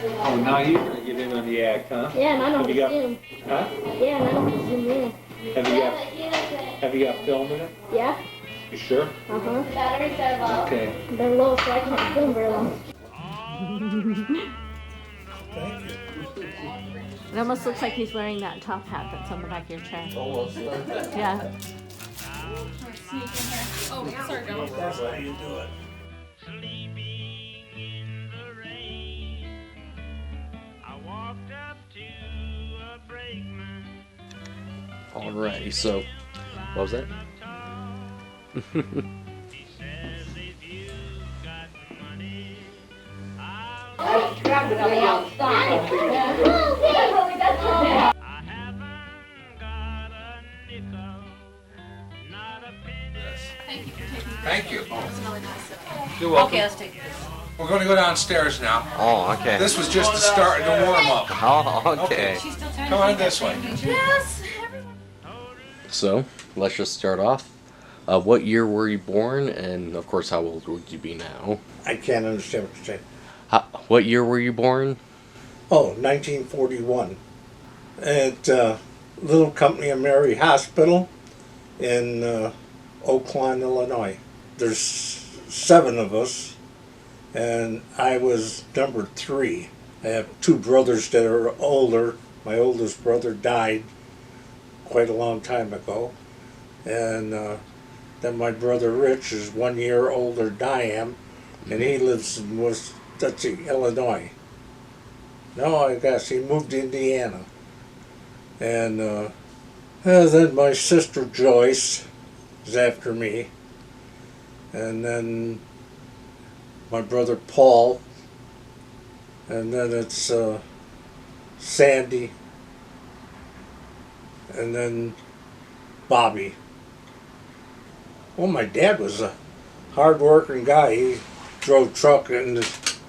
Oh, now you're gonna get in on the act, huh? Yeah, and I know how Have to you got, zoom. huh? Yeah, and I know how to zoom in. Have you got film in it? Yeah. You sure? Uh-huh. Batteries are low. Okay. They're low, so I can't film very long. Thank you. It almost looks like he's wearing that top hat that's on the back of your chair. Almost. Yeah. Oh, sorry, girl. That's how you do it. Alrighty, so what was that? Thank you. You're welcome. Okay, let's take this. We're going to go downstairs now. Oh, okay. This was just the start of the warm-up. Oh, okay. Come on this way. Yes. So let's just start off. What year were you born, and of course, how old would you be now? I can't understand what you're saying. What year were you born? Oh, 1941. At Little Company of Mary Hospital in Oak Lawn, Illinois. There's 7 of us, and I was number 3. I have 2 brothers that are older. My oldest brother died quite a long time ago, and then my brother Rich is 1 year older than I am, and he lives in Illinois. No, I guess he moved to Indiana. And then my sister Joyce is after me. And then my brother Paul. And then it's Sandy. And then Bobby. Well, my dad was a hard-working guy. He drove truck in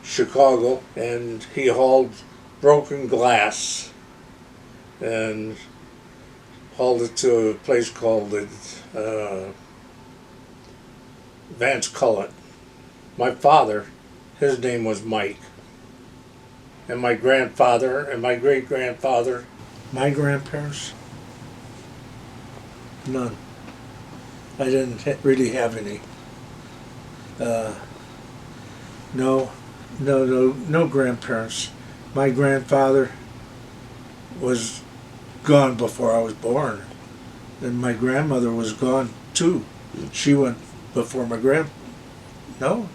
Chicago, and he hauled broken glass and hauled it to a place called Vance Cullet. My father, his name was Mike. And my grandfather and my great-grandfather, my grandparents, none. I didn't really have any. No grandparents. My grandfather was gone before I was born, and my grandmother was gone too. She went before No,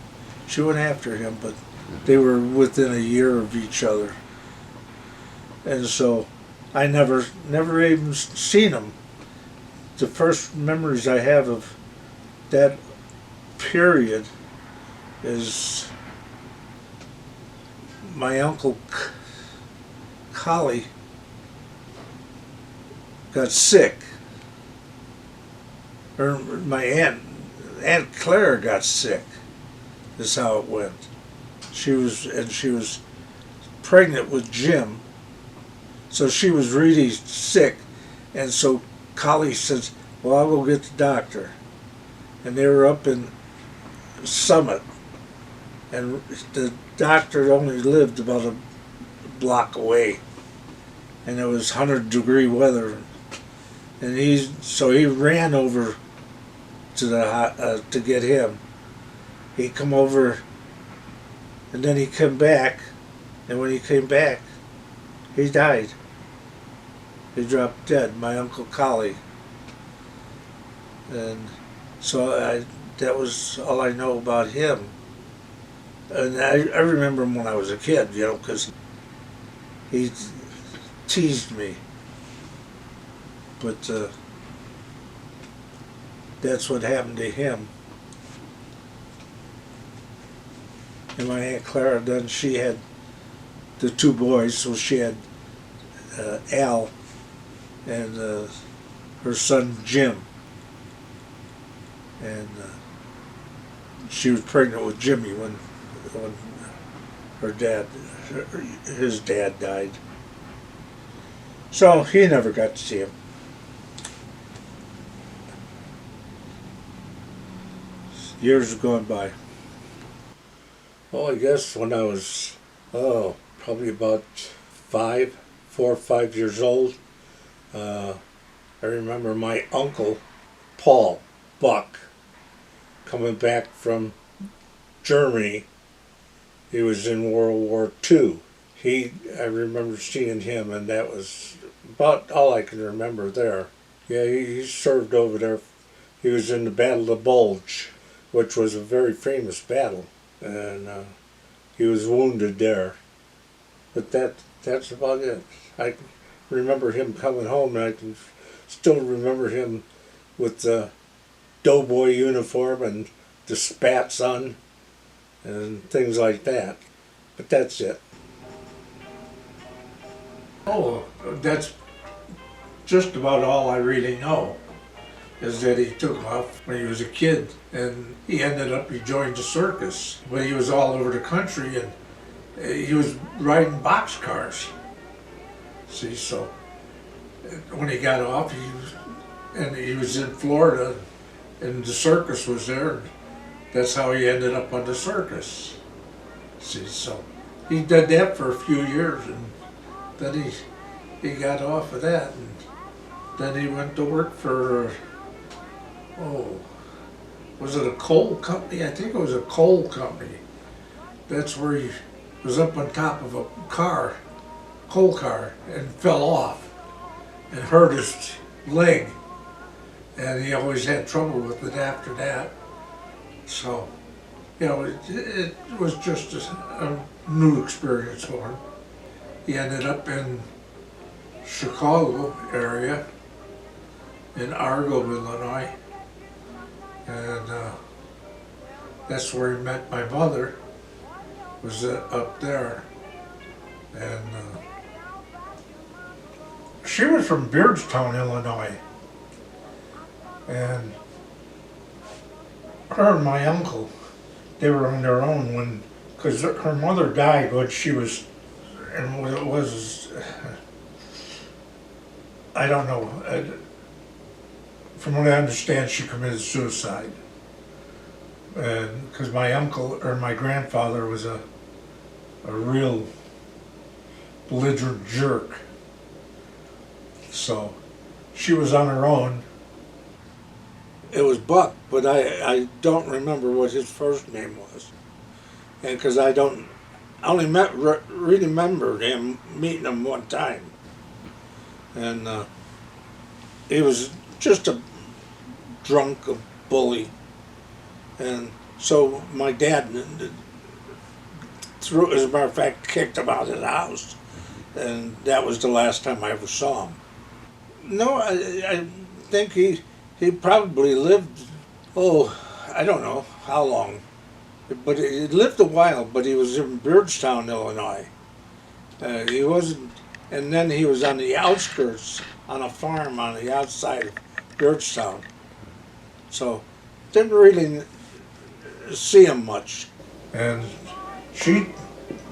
she went after him, but they were within a year of each other, and so I never even seen them. The first memories I have of that period is my uncle Collie got sick, or my Aunt Claire got sick. Is how it went. She was pregnant with Jim, so she was really sick, and so Collie says, "Well, I'll go get the doctor," and they were up in Summit, and the doctor only lived about a block away, and it was 100-degree weather, and he ran over to to get him. He come over, and then he came back, and when he came back, he died. He dropped dead, my Uncle Collie. And so that was all I know about him. And I remember him when I was a kid, because he teased me. But that's what happened to him. And my Aunt Clara, then she had the 2 boys, so she had Al and her son Jim. And she was pregnant with Jimmy when his dad died. So he never got to see him. Years have gone by. Well, I guess when I was, probably about 4 or 5 years old. I remember my uncle, Paul Buck, coming back from Germany. He was in World War II. I remember seeing him, and that was about all I can remember there. Yeah, he served over there. He was in the Battle of the Bulge, which was a very famous battle, and he was wounded there. But that's about it. I remember him coming home, and I can still remember him with the doughboy uniform and the spats on and things like that. But that's it. Oh, that's just about all I really know, is that he took off when he was a kid, and he joined the circus. But he was all over the country, and he was riding boxcars. See, so when he got off, he was in Florida, and the circus was there, and that's how he ended up on the circus. See, so he did that for a few years, and then he got off of that, and then he went to work for, was it a coal company? I think it was a coal company. That's where he was up on top of a coal car, and fell off and hurt his leg. And he always had trouble with it after that. So, it was just a new experience for him. He ended up in Chicago area, in Argo, Illinois, and that's where he met my mother, was up there. And she was from Beardstown, Illinois, and her and my uncle, they were on their own because her mother died when she was, and it was, I don't know, from what I understand, she committed suicide. And because my uncle, or my grandfather, was a real belligerent jerk. So she was on her own. It was Buck, but I don't remember what his first name was. And because I only really remember meeting him one time. And he was just a drunk, a bully. And so my dad, as a matter of fact, kicked him out of the house. And that was the last time I ever saw him. No, I think he probably lived, I don't know how long. But he lived a while, but he was in Beardstown, Illinois. He wasn't, and then he was on the outskirts, on a farm on the outside of Beardstown. So, didn't really see him much. And I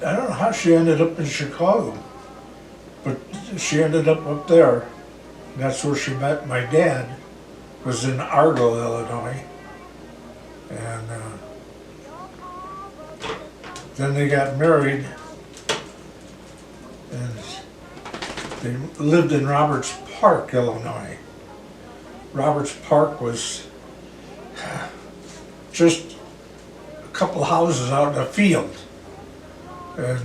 don't know how she ended up in Chicago, but she ended up there. And that's where she met my dad, was in Argo, Illinois. And then they got married, and they lived in Roberts Park, Illinois. Roberts Park was just a couple houses out in a field. And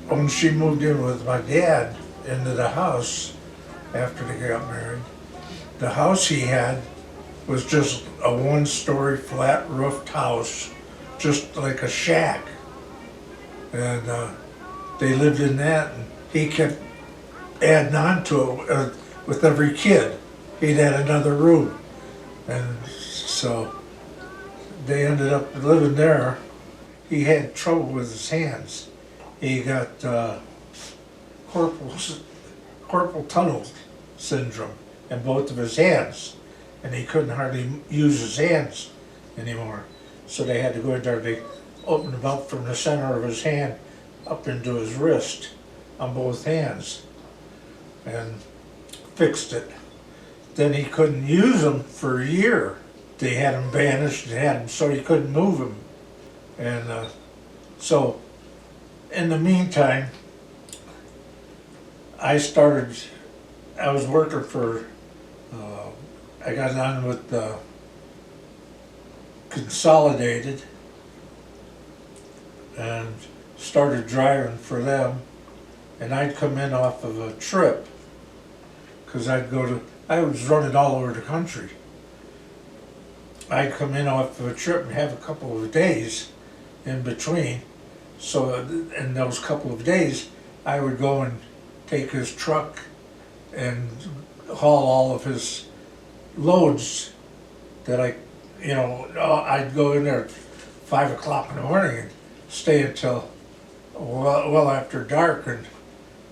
when she moved in with my dad into the house after they got married, the house he had was just a one-story flat roofed house, just like a shack. And they lived in that, and he kept adding on to it with every kid. He'd add another room. And so they ended up living there. He had trouble with his hands. He got carpal tunnel syndrome in both of his hands, and he couldn't hardly use his hands anymore. So they had to go in there, they opened him up from the center of his hand up into his wrist on both hands and fixed it. Then he couldn't use them for a year. They had him bandaged and had him so he couldn't move him. And so in the meantime, I was working for, I got on with Consolidated and started driving for them. And I'd come in off of a trip, because I was running all over the country. I'd come in off of a trip and have a couple of days in between. So in those couple of days, I would go and take his truck and haul all of his loads that I'd go in there at 5 o'clock in the morning and stay until well after dark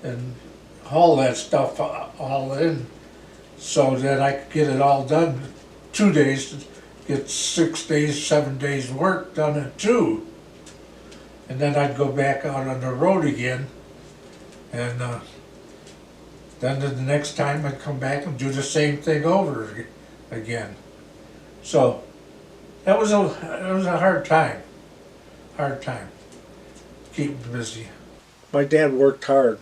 and haul that stuff all in so that I could get it all done 2 days, to get 6 days, 7 days work done in 2. And then I'd go back out on the road again, and then the next time I'd come back and do the same thing over again. So it was a hard time, keeping busy. My dad worked hard,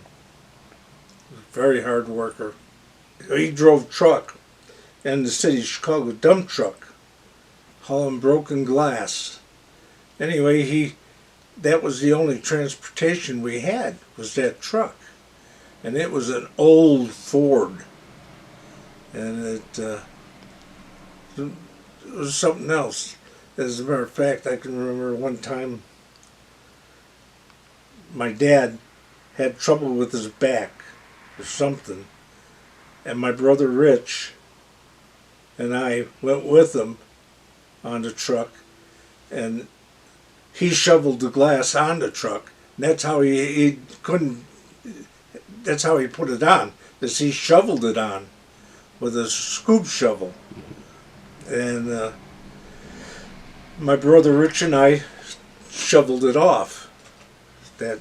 very hard worker. He drove truck in the city of Chicago, dump truck, hauling broken glass. Anyway, that was the only transportation we had, was that truck. And it was an old Ford. And it was something else. As a matter of fact, I can remember one time my dad had trouble with his back or something. And my brother Rich and I went with him on the truck, and he shoveled the glass on the truck. And that's how that's how he put it on, is he shoveled it on with a scoop shovel. And my brother Rich and I shoveled it off. But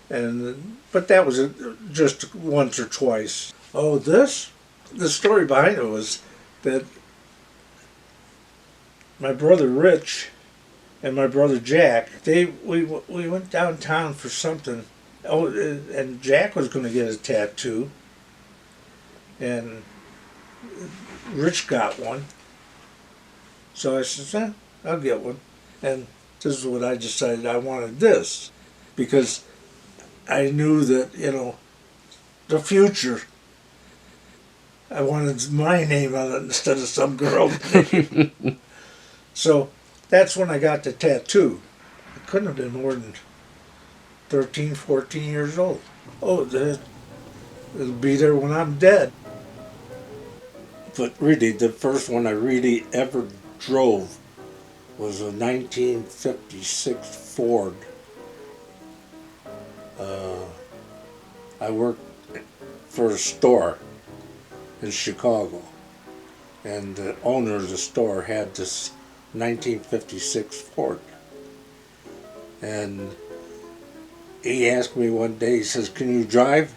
that was just once or twice. Oh, the story behind it was that my brother Rich and my brother Jack, we went downtown for something. Oh, and Jack was going to get a tattoo, and Rich got one. So I said, I'll get one. And this is what I decided I wanted this, because I knew that, the future, I wanted my name on it instead of some girl's name. So that's when I got the tattoo. I couldn't have been more than 13, 14 years old. Oh, it'll be there when I'm dead. But really, the first one I really ever drove was a 1956 Ford. I worked for a store in Chicago, and the owner of the store had this 1956 Ford. And he asked me one day, he says, "Can you drive?"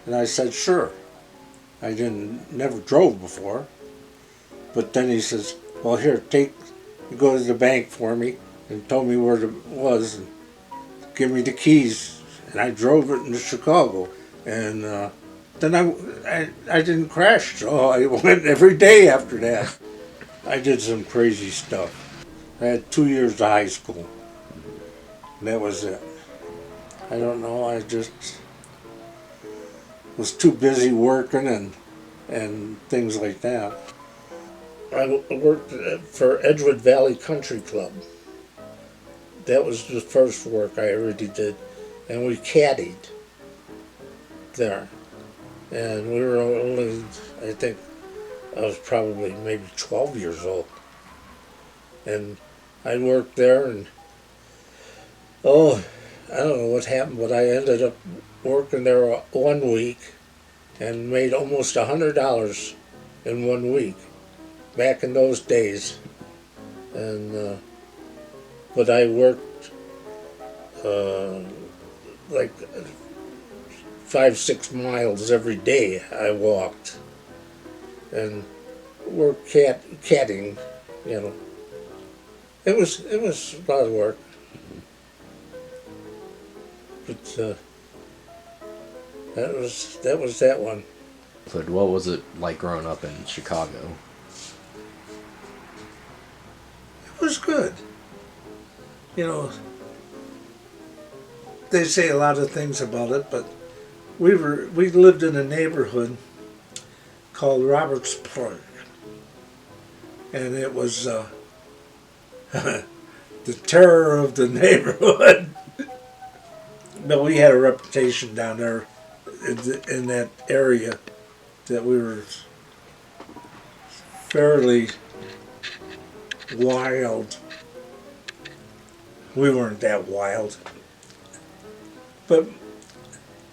And I said, "Sure." I never drove before. But then he says, "Well, here, go to the bank for me," and told me where it was, and give me the keys. And I drove it into Chicago. And then I didn't crash, so I went every day after that. I did some crazy stuff. I had 2 years of high school. And that was it. I don't know, I just was too busy working and things like that. I worked for Edgewood Valley Country Club. That was the first work I already did. And we caddied there. And we were only, I think, I was probably maybe 12 years old. And I worked there, and I don't know what happened, but I ended up working there 1 week and made almost $100 in 1 week back in those days. And but I worked like 5-6 miles every day. I walked and worked caddying, It was a lot of work. So that was that one. But what was it like growing up in Chicago? It was good. You know, they say a lot of things about it, but we lived in a neighborhood called Roberts Park, and it was the terror of the neighborhood. But we had a reputation down there in that area that we were fairly wild. We weren't that wild, but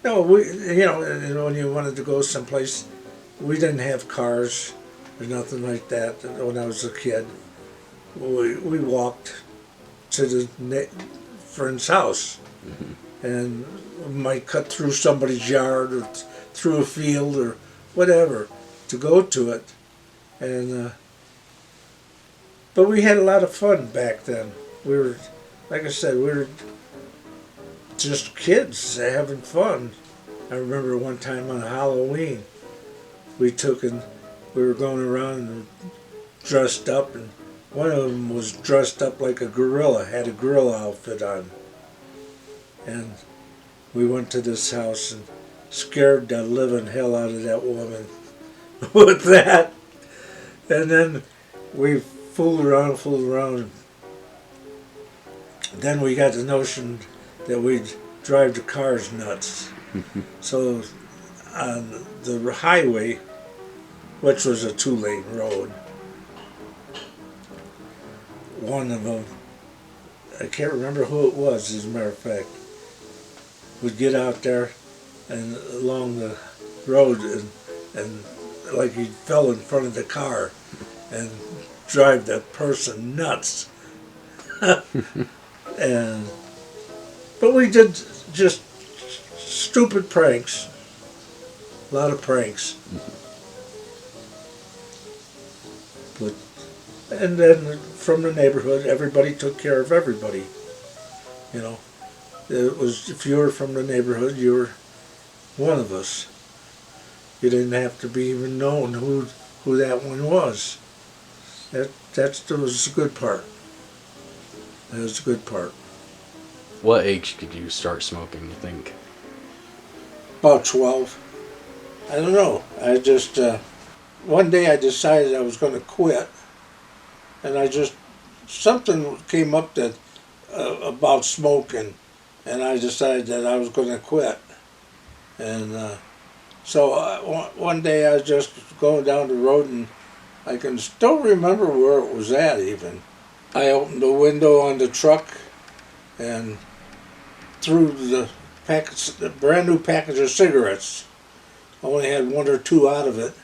no, when you wanted to go someplace, we didn't have cars or nothing like that. When I was a kid, we walked to the friend's house, and we might cut through somebody's yard or through a field or whatever to go to it, and but we had a lot of fun back then. We were, like I said, we were just kids having fun. I remember one time on Halloween, we were going around and dressed up, and one of them was dressed up like a gorilla, had a gorilla outfit on. And we went to this house and scared the living hell out of that woman with that. And then we fooled around. Then we got the notion that we'd drive the cars nuts. So on the highway, which was a 2-lane road, one of them, I can't remember who it was, as a matter of fact, would get out there and along the road and like he fell in front of the car and drive that person nuts. But we did just stupid pranks, a lot of pranks. And then from the neighborhood, everybody took care of everybody. You know, it was, if you were from the neighborhood, you were one of us. You didn't have to be even known who that one was. That was the good part. That was the good part. What age did you start smoking, you think? About 12. I don't know. I just, one day I decided I was going to quit. And something came up that about smoking. And I decided that I was going to quit. And so one day I was just going down the road, and I can still remember where it was at even. I opened the window on the truck and threw the brand new package of cigarettes. I only had 1 or 2 out of it.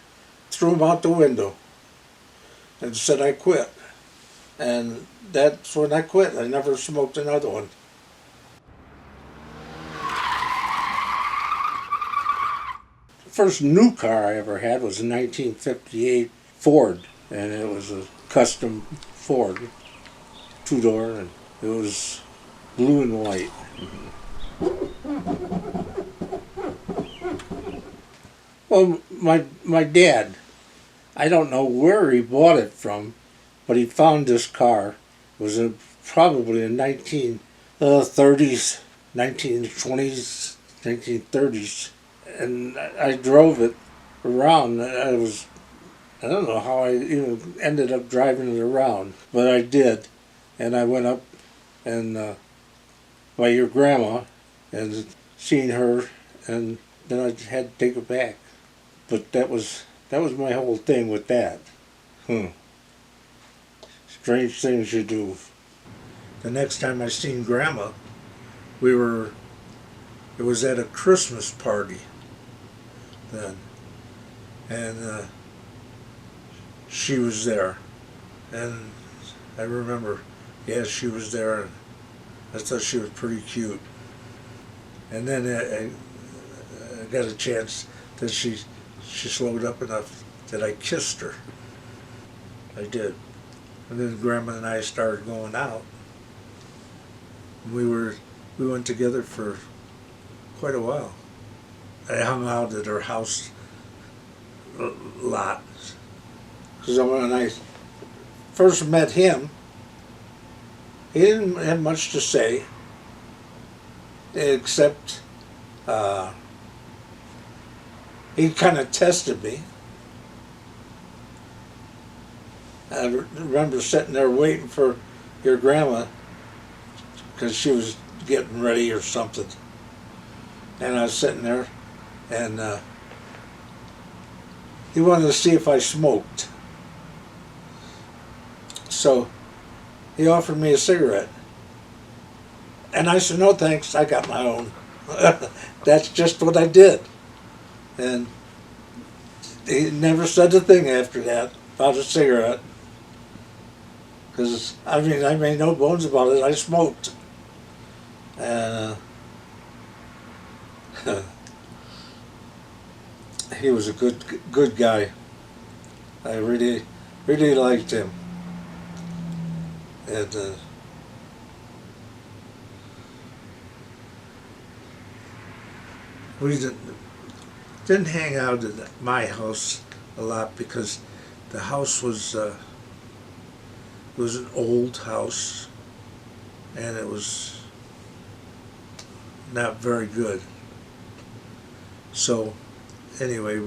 Threw them out the window and said I quit. And that's when I quit. I never smoked another one. The first new car I ever had was a 1958 Ford, and it was a custom Ford, 2-door, and it was blue and white. Well, my dad, I don't know where he bought it from, but he found this car. It was probably in 1930s, 1920s, 1930s, and I drove it around. I don't know how I even ended up driving it around, but I did, and I went up and by your grandma and seen her, and then I had to take it back. But that was my whole thing with that. Strange things you do. The next time I seen Grandma, it was at a Christmas party then, and she was there, and I remember, yes, she was there, and I thought she was pretty cute. And then I got a chance that she slowed up enough that I kissed her. I did. And then Grandma and I started going out. We went together for quite a while. I hung out at her house a lot. Because when I first met him, he didn't have much to say, except he kind of tested me. I remember sitting there waiting for your grandma because she was getting ready or something. And I was sitting there, and he wanted to see if I smoked. So he offered me a cigarette. And I said, no thanks, I got my own. That's just what I did. And he never said a thing after that about a cigarette. Because, I mean, I made no bones about it, I smoked. And he was a good guy. I really liked him. And we didn't hang out at my house a lot because the house was an old house and it was not very good. So anyway,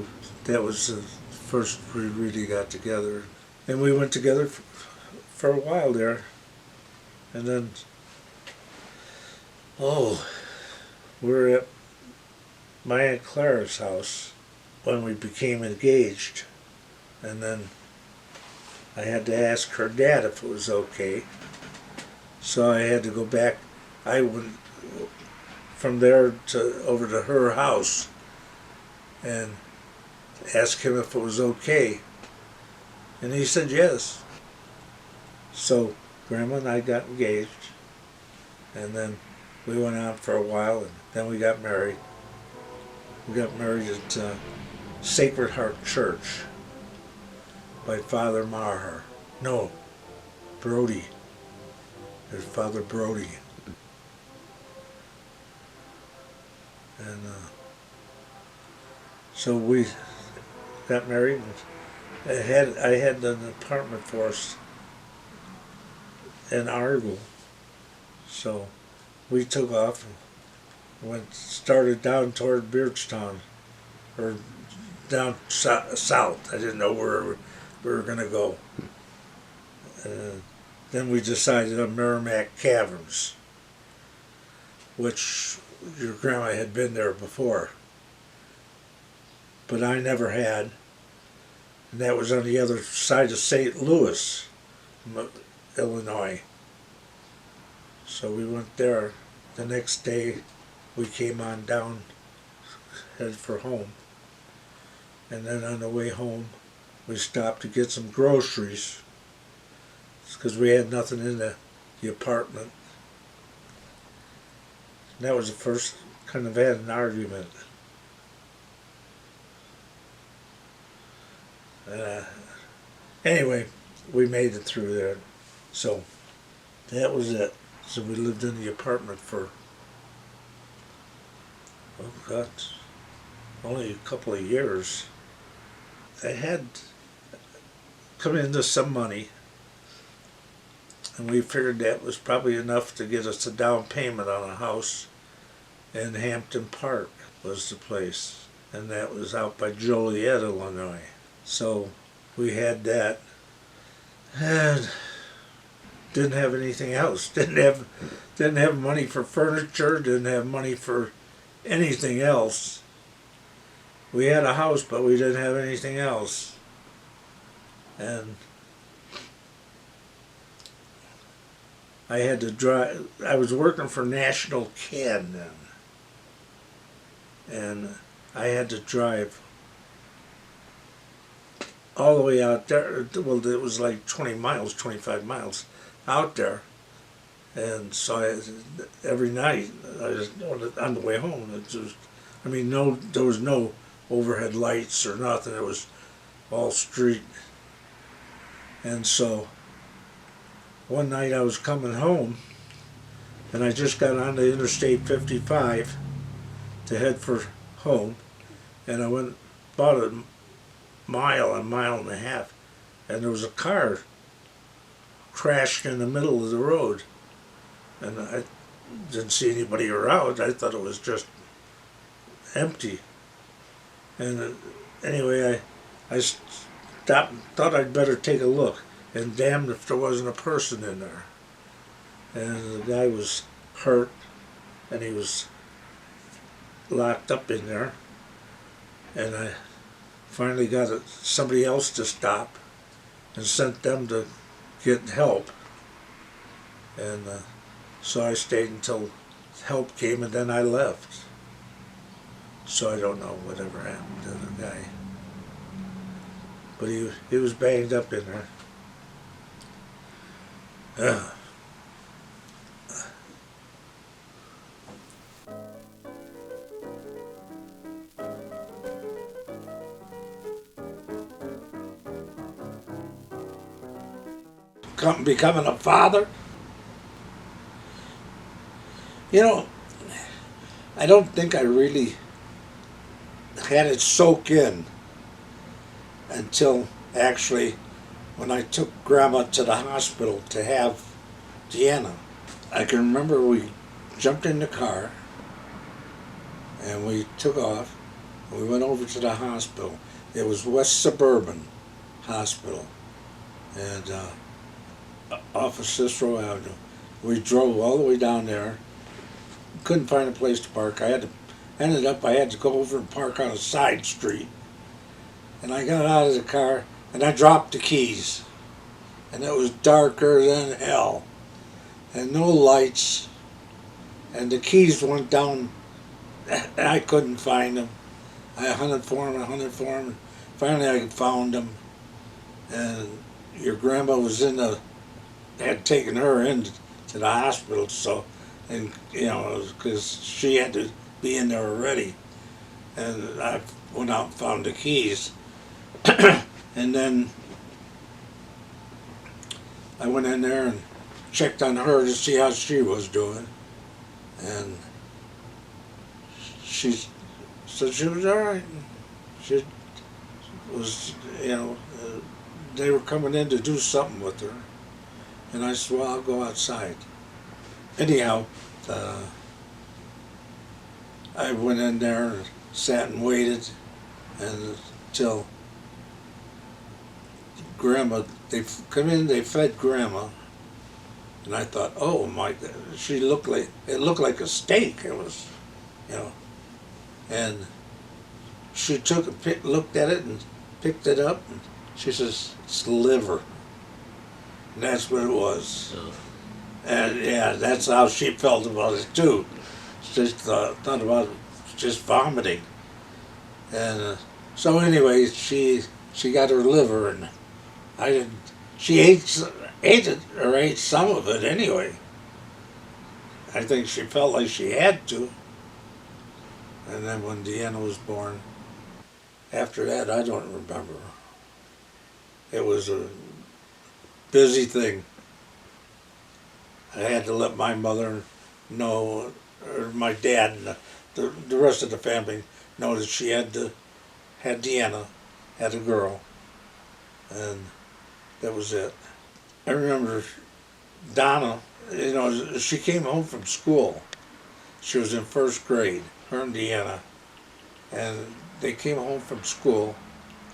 that was the first we really got together, and we went together for a while there, and then we're at my Aunt Clara's house when we became engaged, and then I had to ask her dad if it was okay. So I had to go back. I went from there over to her house and ask him if it was okay. And he said yes. So Grandma and I got engaged, and then we went out for a while, and then we got married. We got married at Sacred Heart Church by Father Maher. No, Brody. There's Father Brody. And so we got married, and I had an apartment for us in Argyle. So we took off and started down toward Beardstown, or down south. I didn't know where we were going to go. Then we decided on Merrimack Caverns, which your grandma had been there before, but I never had. And that was on the other side of St. Louis, Illinois. So we went there. The next day we came on down, headed for home. And then on the way home we stopped to get some groceries because we had nothing in the apartment. And that was the first kind of had an argument. Anyway, we made it through there. So that was it. So we lived in the apartment for, oh God, only a couple of years. I had come into some money, and we figured that was probably enough to get us a down payment on a house in Hampton Park was the place, and that was out by Joliet, Illinois. So we had that, and didn't have anything else. Didn't have money for furniture. Didn't have money for anything else. We had a house, but we didn't have anything else. And I had to drive. I was working for National Can then, and I had to drive all the way out there. Well, it was like 20 miles, 25 miles out there. And so every night, I was on the way home. It was, I mean, there was no overhead lights or nothing. It was all street. And so one night I was coming home, and I just got onto Interstate 55 to head for home, and I went about a mile and a half, and there was a car crashed in the middle of the road, and I didn't see anybody around. I thought it was just empty. And anyway, I stopped, thought I'd better take a look, and damned if there wasn't a person in there. And the guy was hurt, and he was locked up in there. And I finally got somebody else to stop and sent them to get help. And so I stayed until help came, and then I left. So I don't know whatever happened to the guy. But he was banged up in there. Becoming a father. You know, I don't think I really had it soak in until actually when I took Grandma to the hospital to have Deanna. I can remember we jumped in the car and we took off and we went over to the hospital. It was West Suburban Hospital, and off of Cicero Avenue. We drove all the way down there. Couldn't find a place to park. I had to go over and park on a side street. And I got out of the car and I dropped the keys. And it was darker than hell. And no lights. And the keys went down and I couldn't find them. I hunted for them. And finally I found them. And your grandma was had taken her into the hospital, so, and you know, because she had to be in there already. And I went out and found the keys. And then I went in there and checked on her to see how she was doing. And she said she was all right. She was, you know, they were coming in to do something with her. And I said, well, I'll go outside. Anyhow, I went in there and sat and waited until Grandma, they come in, they fed Grandma. And I thought, oh my God, it looked like a steak. It was, you know. And she looked at it and picked it up, and she says, it's liver. And that's what it was. And yeah, that's how she felt about it too. She just thought about it, just vomiting. And so anyway, she got her liver, and she ate some of it anyway. I think she felt like she had to. And then when Deanna was born, after that, I don't remember. It was a busy thing. I had to let my mother know, or my dad and the rest of the family know that she had Deanna, had a girl, and that was it. I remember Donna, you know, she came home from school. She was in first grade, her and Deanna, and they came home from school.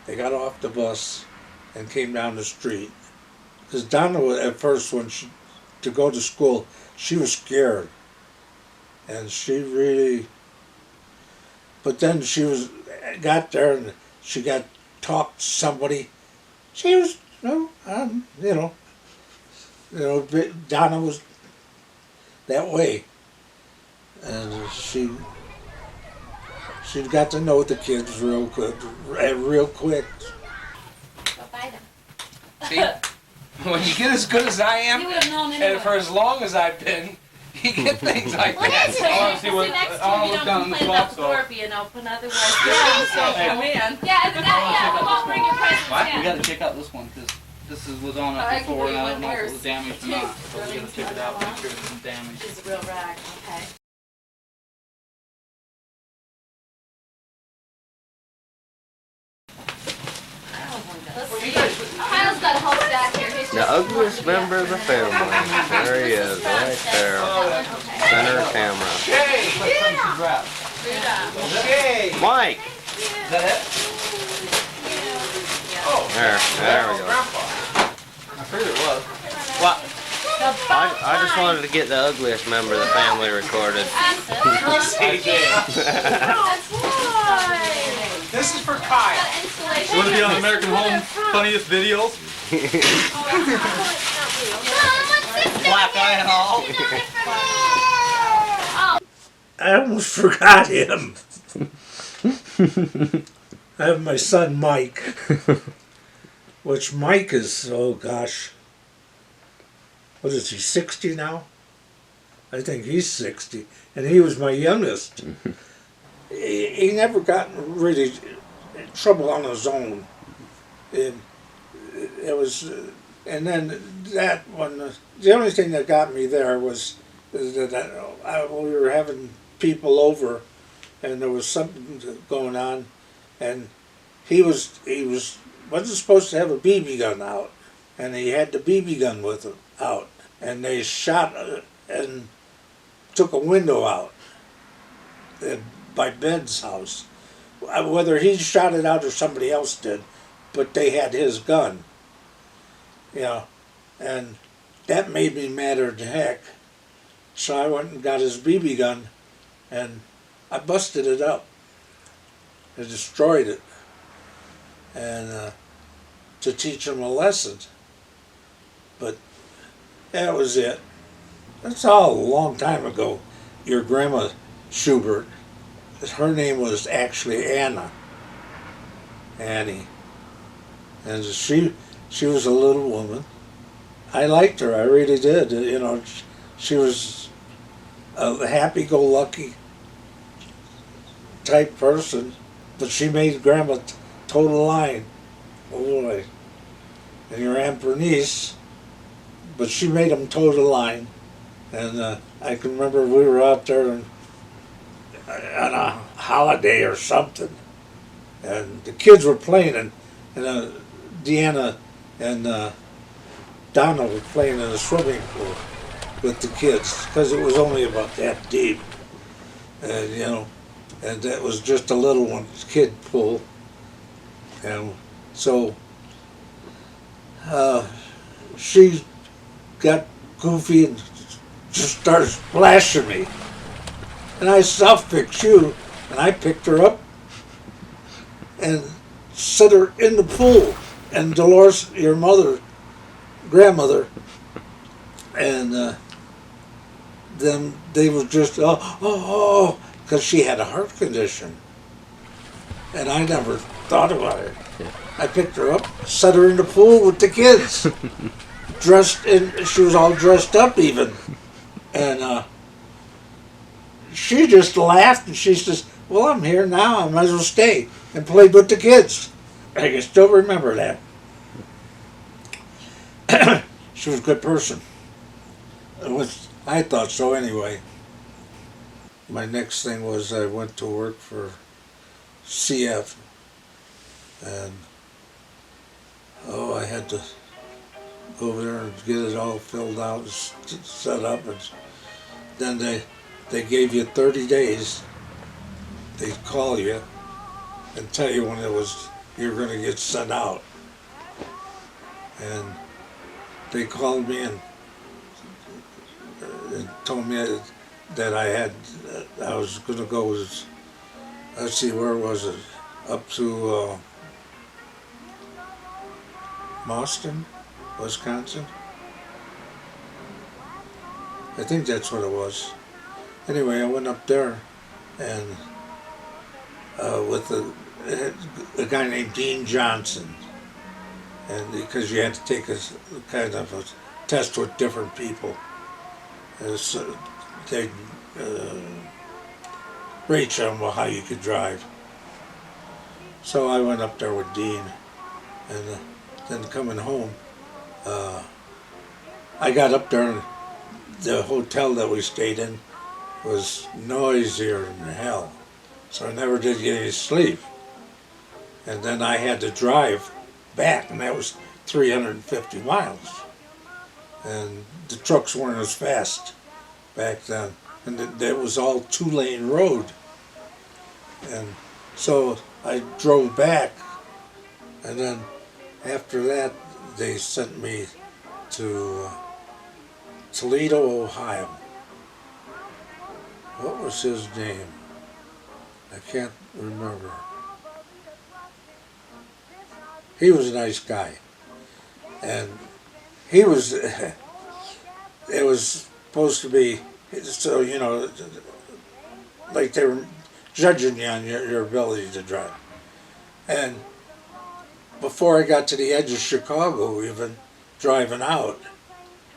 They got off the bus and came down the street. Because Donna, at first, to go to school, she was scared. And she really, but then got there and she got talked to somebody. She was, Donna was that way. And she got to know the kids real good, real quick. Go buy them. See? When you get as good as I am, You would have known anyway. and for as long as I've been, you get things like Well, that. that's So, right. see what- See, next I wanna year you look don't down in the complain about the box, door being open, otherwise Yeah. things don't Hey. come in. Yeah, we won't bring your presents What? We in. gotta check out this one, because this was on I it can before, give and I you don't know if it one was damaged or here. not. So we gotta check it out, make sure it's damaged. It's a real rag, okay. The ugliest member of the family. There he is, right there. Center camera. Mike! Is that it? There we go. I figured it was. What? I just wanted to get the ugliest member of the family recorded. This is for Kyle. You want to be on American Home Funniest Videos? Black eye and all. I almost forgot him. I have my son Mike, which Mike is, oh gosh, what is he, 60 now? I think he's 60, and he was my youngest. He never got really in trouble on his own. It was, and then that one, the only thing that got me there was that we were having people over, and there was something going on, and he wasn't supposed to have a BB gun out, and he had the BB gun with him out, and they shot and took a window out by Ben's house. Whether he shot it out or somebody else did, but they had his gun. And that made me madder than heck. So I went and got his BB gun, and I busted it up. I destroyed it, and to teach him a lesson. But that was it. That's all a long time ago. Your grandma Schubert, her name was actually Annie, and she was a little woman. I liked her, I really did. She was a happy-go-lucky type person, but she made Grandma toe the line. Oh boy. And your Aunt Bernice, but she made them toe the line. And I can remember we were out there on a holiday or something, and the kids were playing, and Deanna and Donna were playing in the swimming pool with the kids, because it was only about that deep, and and that was just a little one kid pool, and so she got goofy and just started splashing me, and I self-picked you, and I picked her up and set her in the pool, and Dolores, your grandmother, and then they were just because she had a heart condition, and I never thought about it. Yeah. I picked her up, set her in the pool with the kids, she was all dressed up even, and she just laughed, and she says, "Well, I'm here now, I might as well stay," and played with the kids. I can still remember that. She was a good person. I thought so anyway. My next thing was I went to work for CF, and I had to go over there and get it all filled out and set up, and then they gave you 30 days. They'd call you and tell you when you're going to get sent out. And they called me and told me that I was going to go, let's see, where was it? Up to Boston, Wisconsin. I think that's what it was. Anyway, I went up there and with a guy named Dean Johnson, and because you had to take a kind of a test with different people, so they'd rate you on how you could drive. So I went up there with Dean, and then coming home, I got up there, and the hotel that we stayed in was noisier than hell, so I never did get any sleep. And then I had to drive back, and that was 350 miles. and the trucks weren't as fast back then, and it was all 2-lane road. And so I drove back, and then after that they sent me to Toledo, Ohio. What was his name? I can't remember. He was a nice guy, and he was, it was supposed to be, so, you know, like they were judging you on your ability to drive. And before I got to the edge of Chicago, even driving out,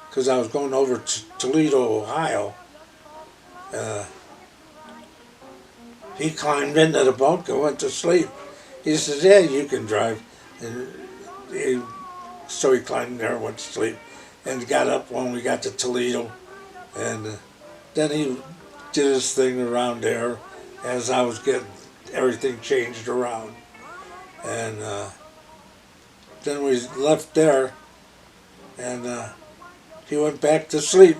because I was going over to Toledo, Ohio, he climbed into the bunk and went to sleep. He says, "Yeah, you can drive." And so he climbed there and went to sleep, and got up when we got to Toledo, and then he did his thing around there as I was getting everything changed around. And then we left there, and he went back to sleep.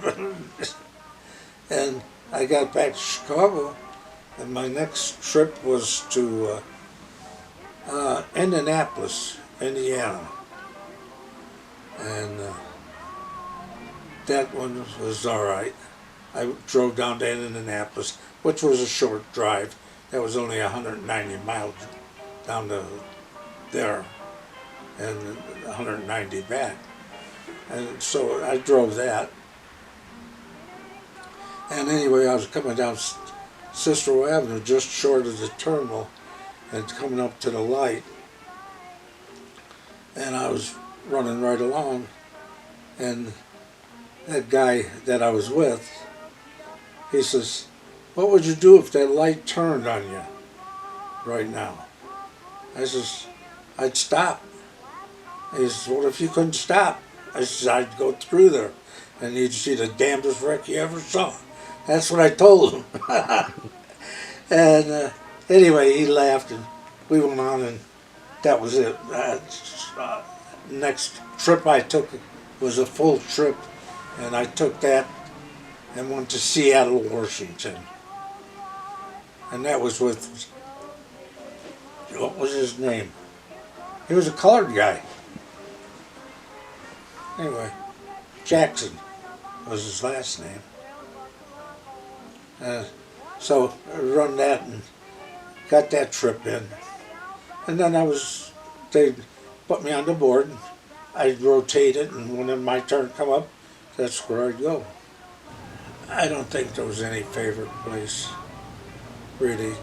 And I got back to Chicago, and my next trip was to Indianapolis, Indiana. And that one was all right. I drove down to Indianapolis, which was a short drive. That was only 190 miles down to there, and 190 back. And so I drove that. And anyway, I was coming down Cicero Avenue, just short of the terminal, and coming up to the light. And I was running right along, and that guy that I was with, he says, "What would you do if that light turned on you right now?" I says, "I'd stop." He says, "What if you couldn't stop?" I says, "I'd go through there, and you'd see the damnedest wreck you ever saw." That's what I told him. And anyway, he laughed, and we went on, and that was it. Next trip I took was a full trip, and I took that and went to Seattle, Washington. And that was with, what was his name? He was a colored guy. Anyway, Jackson was his last name. So I run that and got that trip in. And then they put me on the board, and I'd rotate it, and when my turn come up, that's where I'd go. I don't think there was any favorite place, really.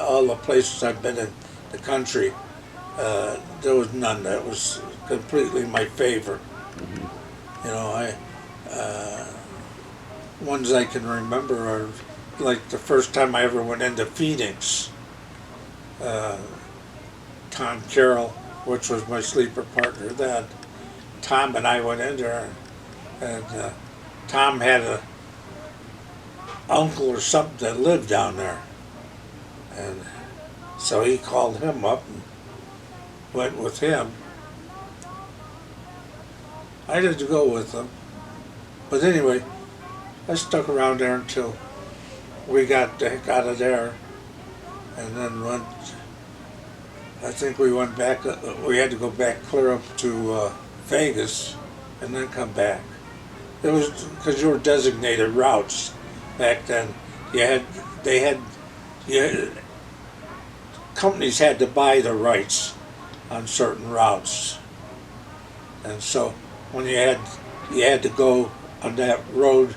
All the places I've been in the country, there was none that was completely my favorite. You know, ones I can remember are like the first time I ever went into Phoenix. Tom Carroll, which was my sleeper partner then, Tom and I went in there, and Tom had a uncle or something that lived down there, and so he called him up and went with him. I had to go with him, but anyway, I stuck around there until we got the heck out of there, and then went. I think we went back. We had to go back clear up to Vegas, and then come back. It was because you were designated routes back then. Companies had to buy the rights on certain routes, and so when you had to go on that road,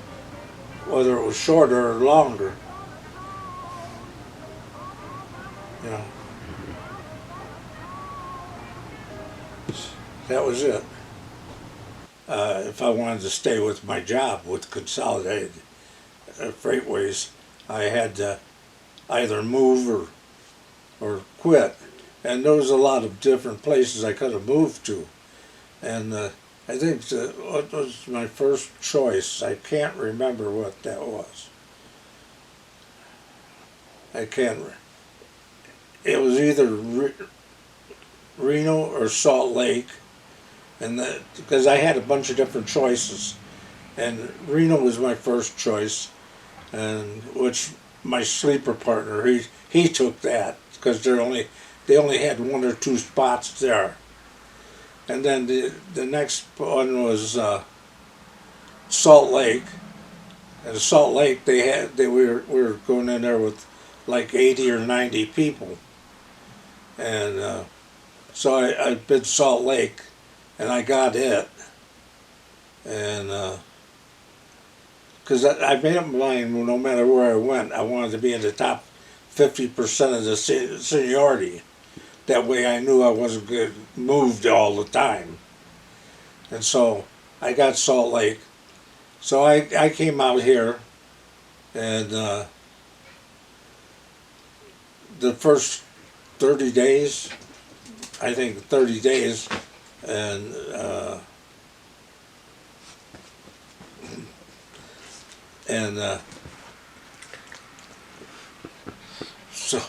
whether it was shorter or longer, you know. That was it. If I wanted to stay with my job with Consolidated Freightways, I had to either move or quit. And there was a lot of different places I could have moved to. And I think what was my first choice, I can't remember what that was. I can't. It was either Reno or Salt Lake. And because I had a bunch of different choices, And Reno was my first choice, and which my sleeper partner, he took that because they only had 1 or 2 spots there. And then the next one was Salt Lake. And Salt Lake, we were going in there with like 80 or 90 people. And so I bid Salt Lake, and I got it. And because I made up my mind, no matter where I went, I wanted to be in the top 50% of the seniority. That way I knew I wasn't getting moved all the time. And so I got Salt Lake. So I came out here, and the first 30 days, I think 30 days, and so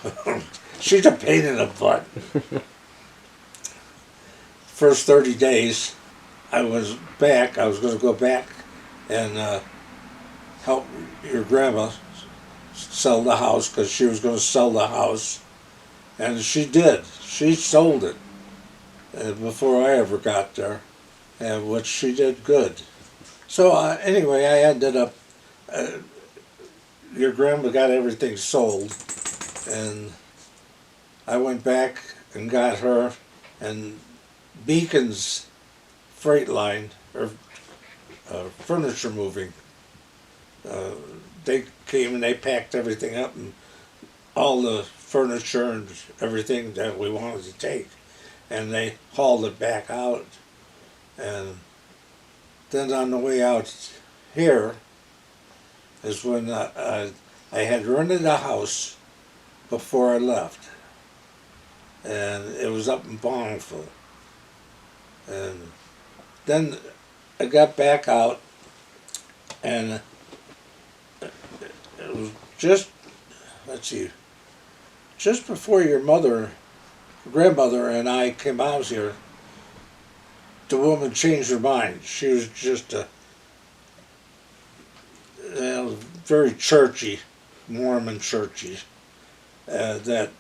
she's a pain in the butt. First 30 days, I was back. I was going to go back and help your grandma sell the house because she was going to sell the house, and she did. She sold it before I ever got there, and which she did good. So anyway, I ended up. Your grandma got everything sold, and I went back and got her, and Beacon's Freight Line, or furniture moving, they came and they packed everything up, and all the furniture and everything that we wanted to take, and they hauled it back out. And then on the way out here is when I had rented a house before I left, and it was up in Bonneville. And then I got back out, and it was just, let's see, just before your grandmother and I came out here, the woman changed her mind. She was just very churchy, Mormon churchy, that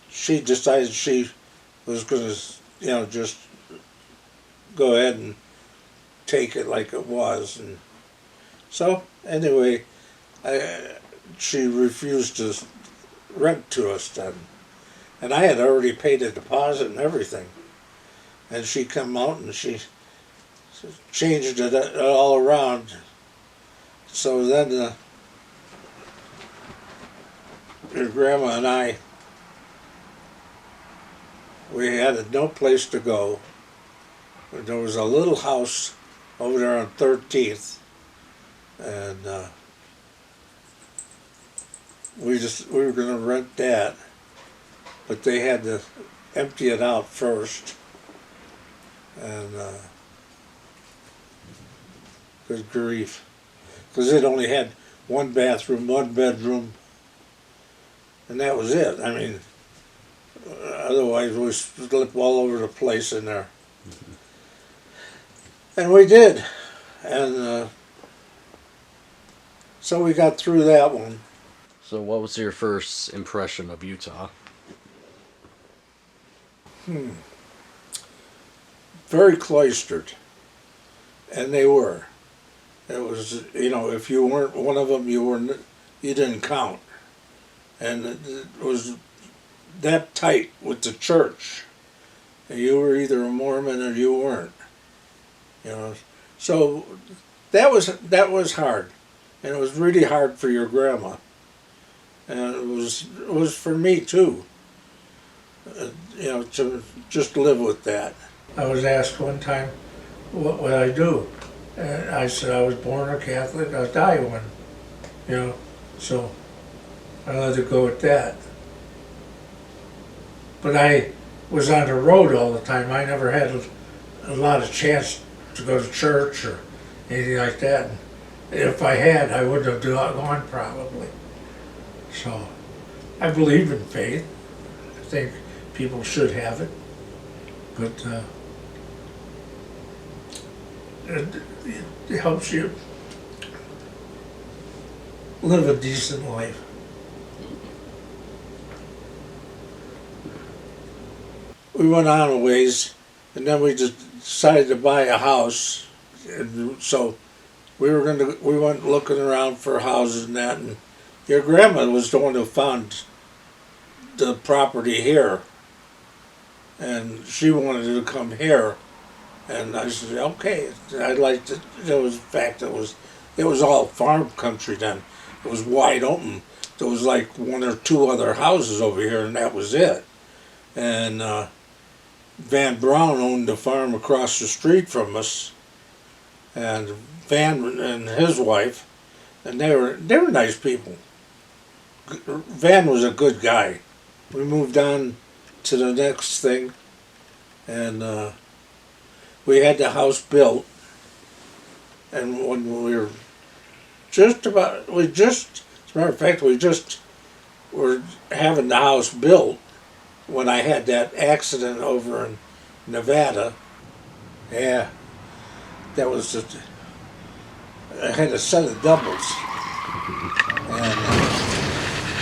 she decided she was going to, just go ahead and take it like it was. And so anyway, she refused to rent to us then, and I had already paid a deposit and everything, and she come out and she changed it all around. So then your grandma and I, we had no place to go. There was a little house over there on 13th, and we were going to rent that, but they had to empty it out first, and good grief, because it only had 1 bathroom, 1 bedroom, and that was it. I mean, otherwise we slept all over the place in there. And we did, and so we got through that one. So what was your first impression of Utah? Very cloistered, and they were. It was, if you weren't one of them, you didn't count. And it was that tight with the church. You were either a Mormon or you weren't. So that was hard, and it was really hard for your grandma, and it was for me too. To just live with that. I was asked one time, what would I do? And I said I was born a Catholic, I'll die one. So I let it go at that. But I was on the road all the time. I never had a lot of chance to go to church or anything like that. And if I had, I wouldn't have gone probably. So I believe in faith. I think people should have it, but it helps you live a decent life. We went on a ways, and then we just decided to buy a house, and so we went looking around for houses and that, and your grandma was the one who found the property here, and she wanted to come here, and I said, okay, I'd like to. It was, in fact, it was all farm country then. It was wide open. There was like one or two other houses over here, and that was it. And Van Brown owned the farm across the street from us, and Van and his wife, and they were nice people. Van was a good guy. We moved on to the next thing, and we had the house built. And when we were as a matter of fact, we just were having the house built when I had that accident over in Nevada. Yeah, that was just, I had a set of doubles, and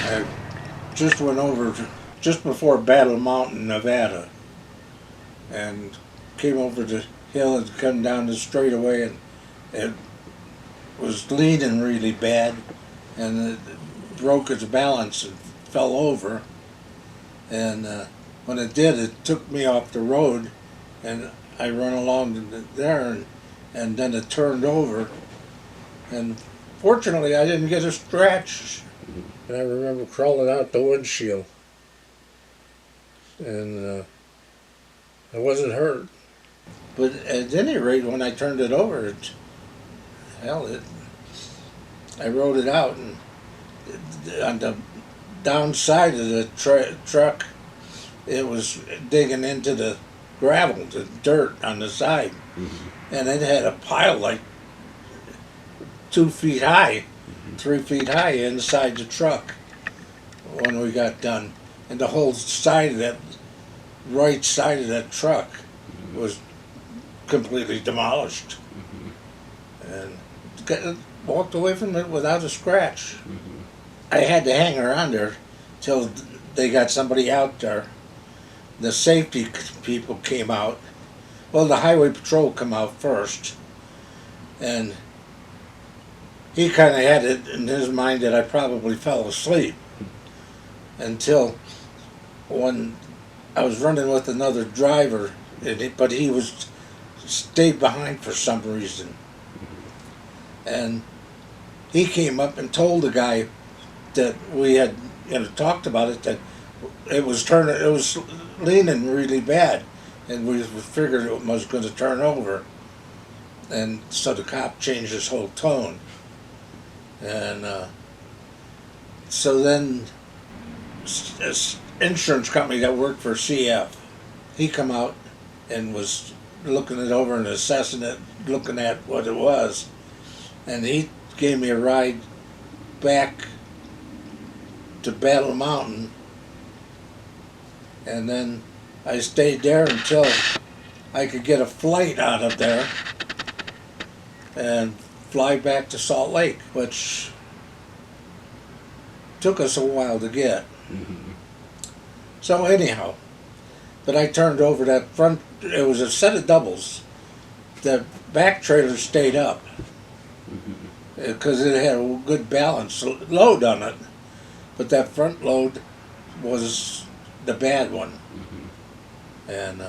I just went over just before Battle Mountain, Nevada, and came over the hill and come down the straightaway, and it was leaning really bad, and it broke its balance and fell over. And when it did, it took me off the road, and I run along there, and then it turned over. And fortunately, I didn't get a scratch. And I remember crawling out the windshield, and I wasn't hurt. But at any rate, when I turned it over, I rode it out, and on the downside of the truck, it was digging into the gravel, the dirt on the side, and it had a pile like 2 feet high, 3 feet high inside the truck when we got done, and the whole side of that right side of that truck was completely demolished, and walked away from it without a scratch. I had to hang around there till they got somebody out there. The safety people came out. Well, the highway patrol come out first, and he kind of had it in his mind that I probably fell asleep until when I was running with another driver, but he stayed behind for some reason, and he came up and told the guy that we had talked about it, that it was leaning really bad, and we figured it was going to turn over, and so the cop changed his whole tone, and so then this insurance company that worked for CF, he come out and was looking it over and assessing it, looking at what it was, and he gave me a ride back to Battle Mountain, and then I stayed there until I could get a flight out of there and fly back to Salt Lake, which took us a while to get. So anyhow, but I turned over that front, it was a set of doubles. The back trailer stayed up because it had a good balance load on it, but that front load was the bad one. And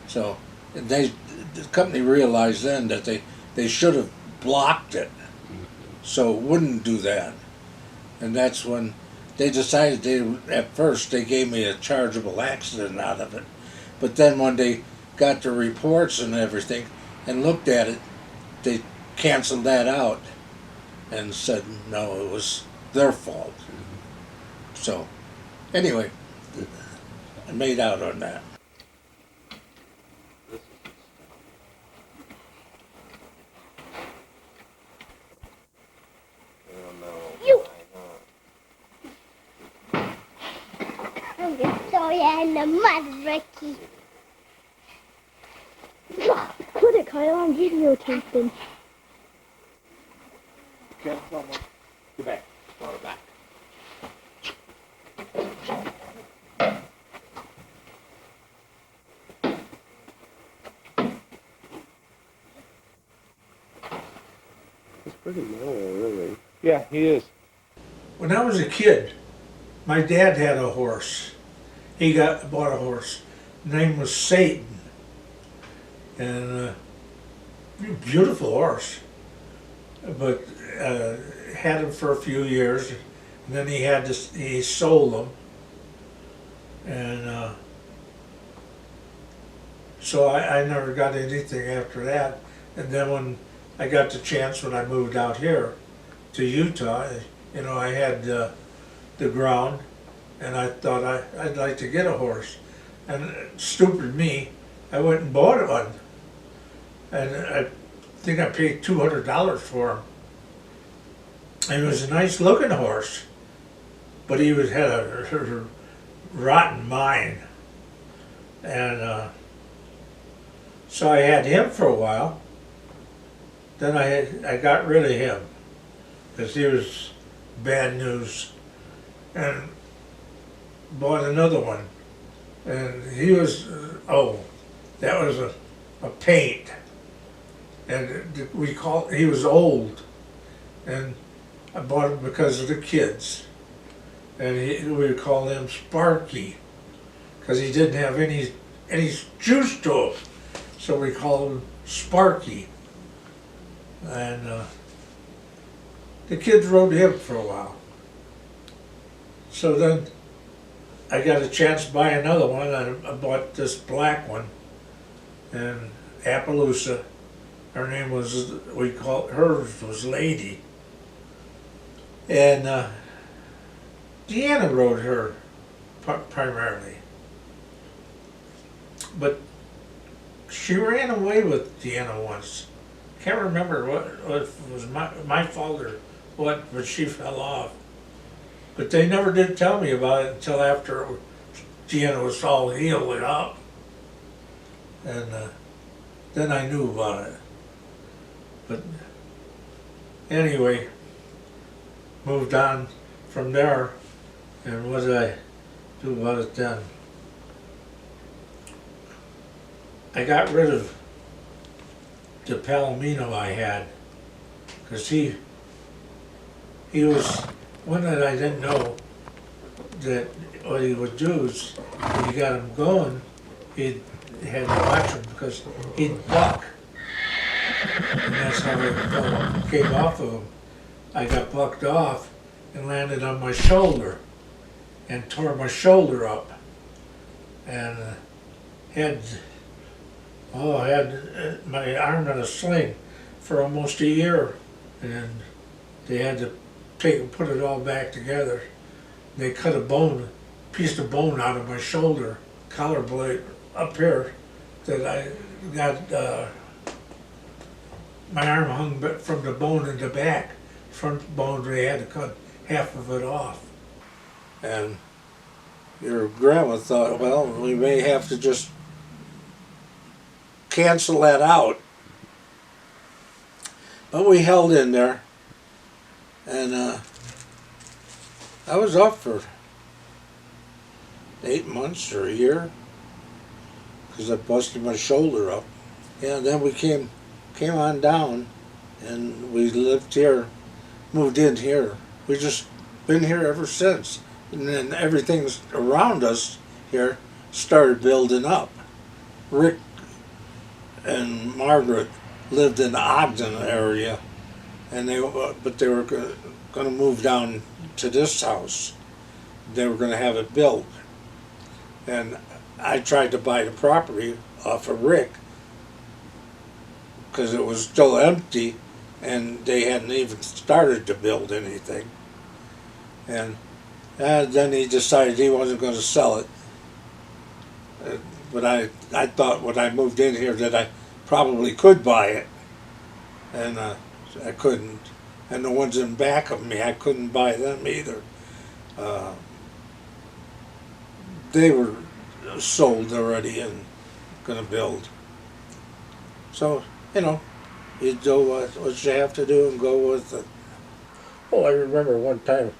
so the company realized then that they should have blocked it so it wouldn't do that. And that's when they decided at first they gave me a chargeable accident out of it. But then when they got the reports and everything and looked at it, they canceled that out and said no, it was their fault. So anyway, I made out on that. I'm gonna throw you in the mud, Ricky. Put it, Kyle. I'm videotaping. Can't tell me. Go back. Go back. It's pretty mellow, really. Yeah, he is. When I was a kid, my dad had a horse. He bought a horse. His name was Satan. And beautiful horse. But had him for a few years. And then he sold him. And so I never got anything after that. And then when I got the chance when I moved out here to Utah, I had the ground, and I thought I'd like to get a horse. And stupid me, I went and bought one. And I think I paid $200 for him. And it was a nice looking horse, but he had a rotten mind. And so I had him for a while. Then I got rid of him because he was bad news, and bought another one. And he was that was a paint, and he was old, and I bought him because of the kids, and we called him Sparky because he didn't have any juice to him, so we called him Sparky. And the kids rode him for a while. So then I got a chance to buy another one. I bought this black one in Appaloosa. Her name was, hers was Lady. And Deanna rode her primarily. But she ran away with Deanna once. Can't remember what was my fault or what, but she fell off. But they never did tell me about it until after Deanna was all healed up. And then I knew about it. But anyway, moved on from there. And what did I do about it then? I got rid of the Palomino I had, because he was one that I didn't know that what he would do is when you got him going, he had to watch him because he'd buck, and that's how I came off of him. I got bucked off and landed on my shoulder and tore my shoulder up, and had my arm in a sling for almost a year, and they had to put it all back together. They cut a piece of bone out of my shoulder, collar blade up here, that I got, my arm hung from the bone in the back, front bone, they had to cut half of it off. And your grandma thought, well, we may have to just cancel that out. But we held in there, and I was up for 8 months or a year because I busted my shoulder up. Yeah, then we came on down, and we lived here, moved in here. We just been here ever since, and then everything around us here started building up. Rick and Margaret lived in the Ogden area, and they were going to move down to this house. They were going to have it built, and I tried to buy the property off of Rick because it was still empty, and they hadn't even started to build anything. And then he decided he wasn't going to sell it. But I thought when I moved in here that I probably could buy it, and I couldn't. And the ones in back of me, I couldn't buy them either. They were sold already and going to build. So, you do what you have to do and go with it. Oh, I remember one time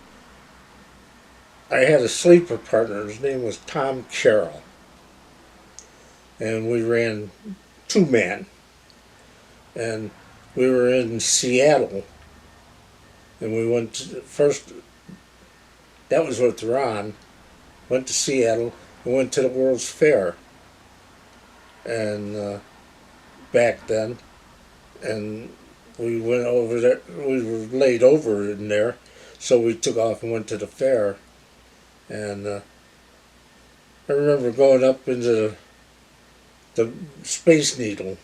I had a sleeper partner. His name was Tom Carroll. And we ran two-man. And we were in Seattle. And we went to, first, that was with Ron, went to Seattle and went to the World's Fair. And back then, and we went over there, we were laid over in there, so we took off and went to the fair. And I remember going up into the Space Needle,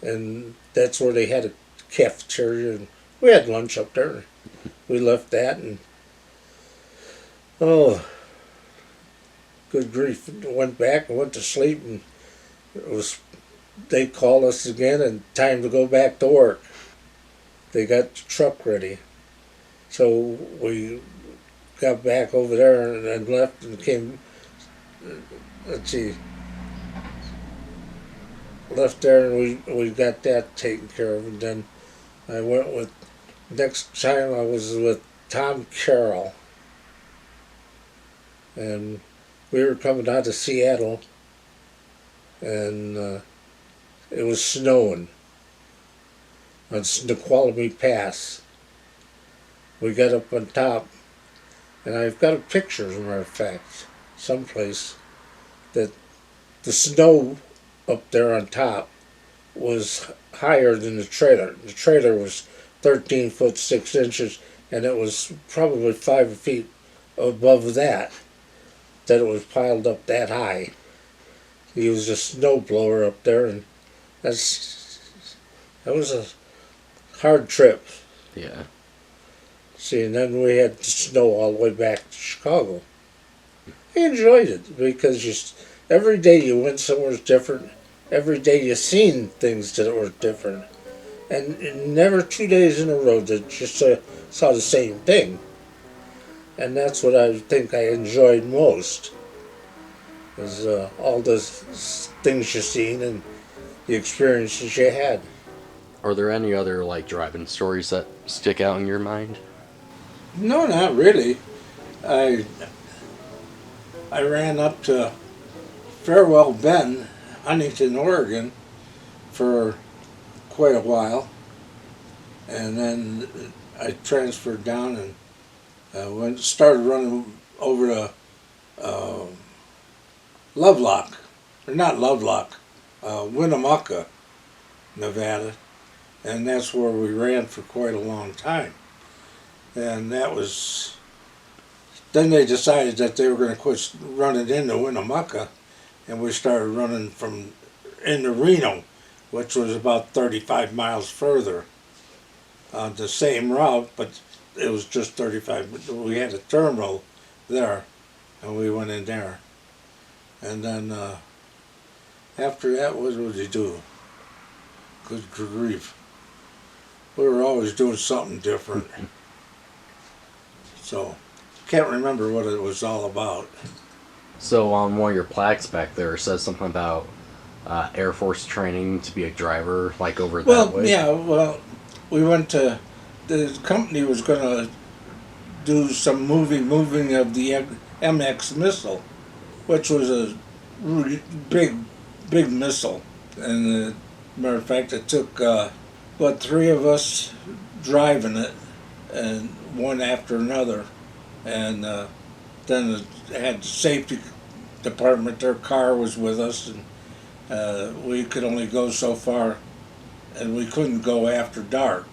and that's where they had a cafeteria, and we had lunch up there. We left that, and oh, good grief, went back and went to sleep, and it was, they called us again and time to go back to work. They got the truck ready. So we got back over there and left and came, let's see, left there and we got that taken care of. And then I went with, next time I was with Tom Carroll. And we were coming out of Seattle, and it was snowing on Snoqualmie Pass. We got up on top, and I've got a picture, as a matter of fact, someplace, that the snow up there on top was higher than the trailer. The trailer was 13 foot 6 inches, and it was probably 5 feet above that it was piled up that high. He was a snow blower up there, and that was a hard trip. Yeah. See, and then we had snow all the way back to Chicago. I enjoyed it because every day you went somewhere different. Every day you seen things that were different, and never 2 days in a row that you saw the same thing. And that's what I think I enjoyed most. Was all the things you seen and the experiences you had. Are there any other like driving stories that stick out in your mind? No, not really. I ran up to Farewell Bend, Huntington, Oregon, for quite a while, and then I transferred down and started running over to Lovelock, or not Lovelock, Winnemucca, Nevada, and that's where we ran for quite a long time. And that was, then they decided that they were going to quit running into Winnemucca, and we started running from into Reno, which was about 35 miles further on the same route, but it was just 35. We had a terminal there, and we went in there. And then after that, what did we do? Good grief. We were always doing something different. So, can't remember what it was all about. So on one of your plaques back there, it says something about Air Force training to be a driver, like over that way. Yeah, well, we went to, the company was going to do some moving of the MX missile, which was a really big missile. And matter of fact, it took about 3 of us driving it, and one after another. And then it had the safety department, their car was with us, and we could only go so far, and we couldn't go after dark.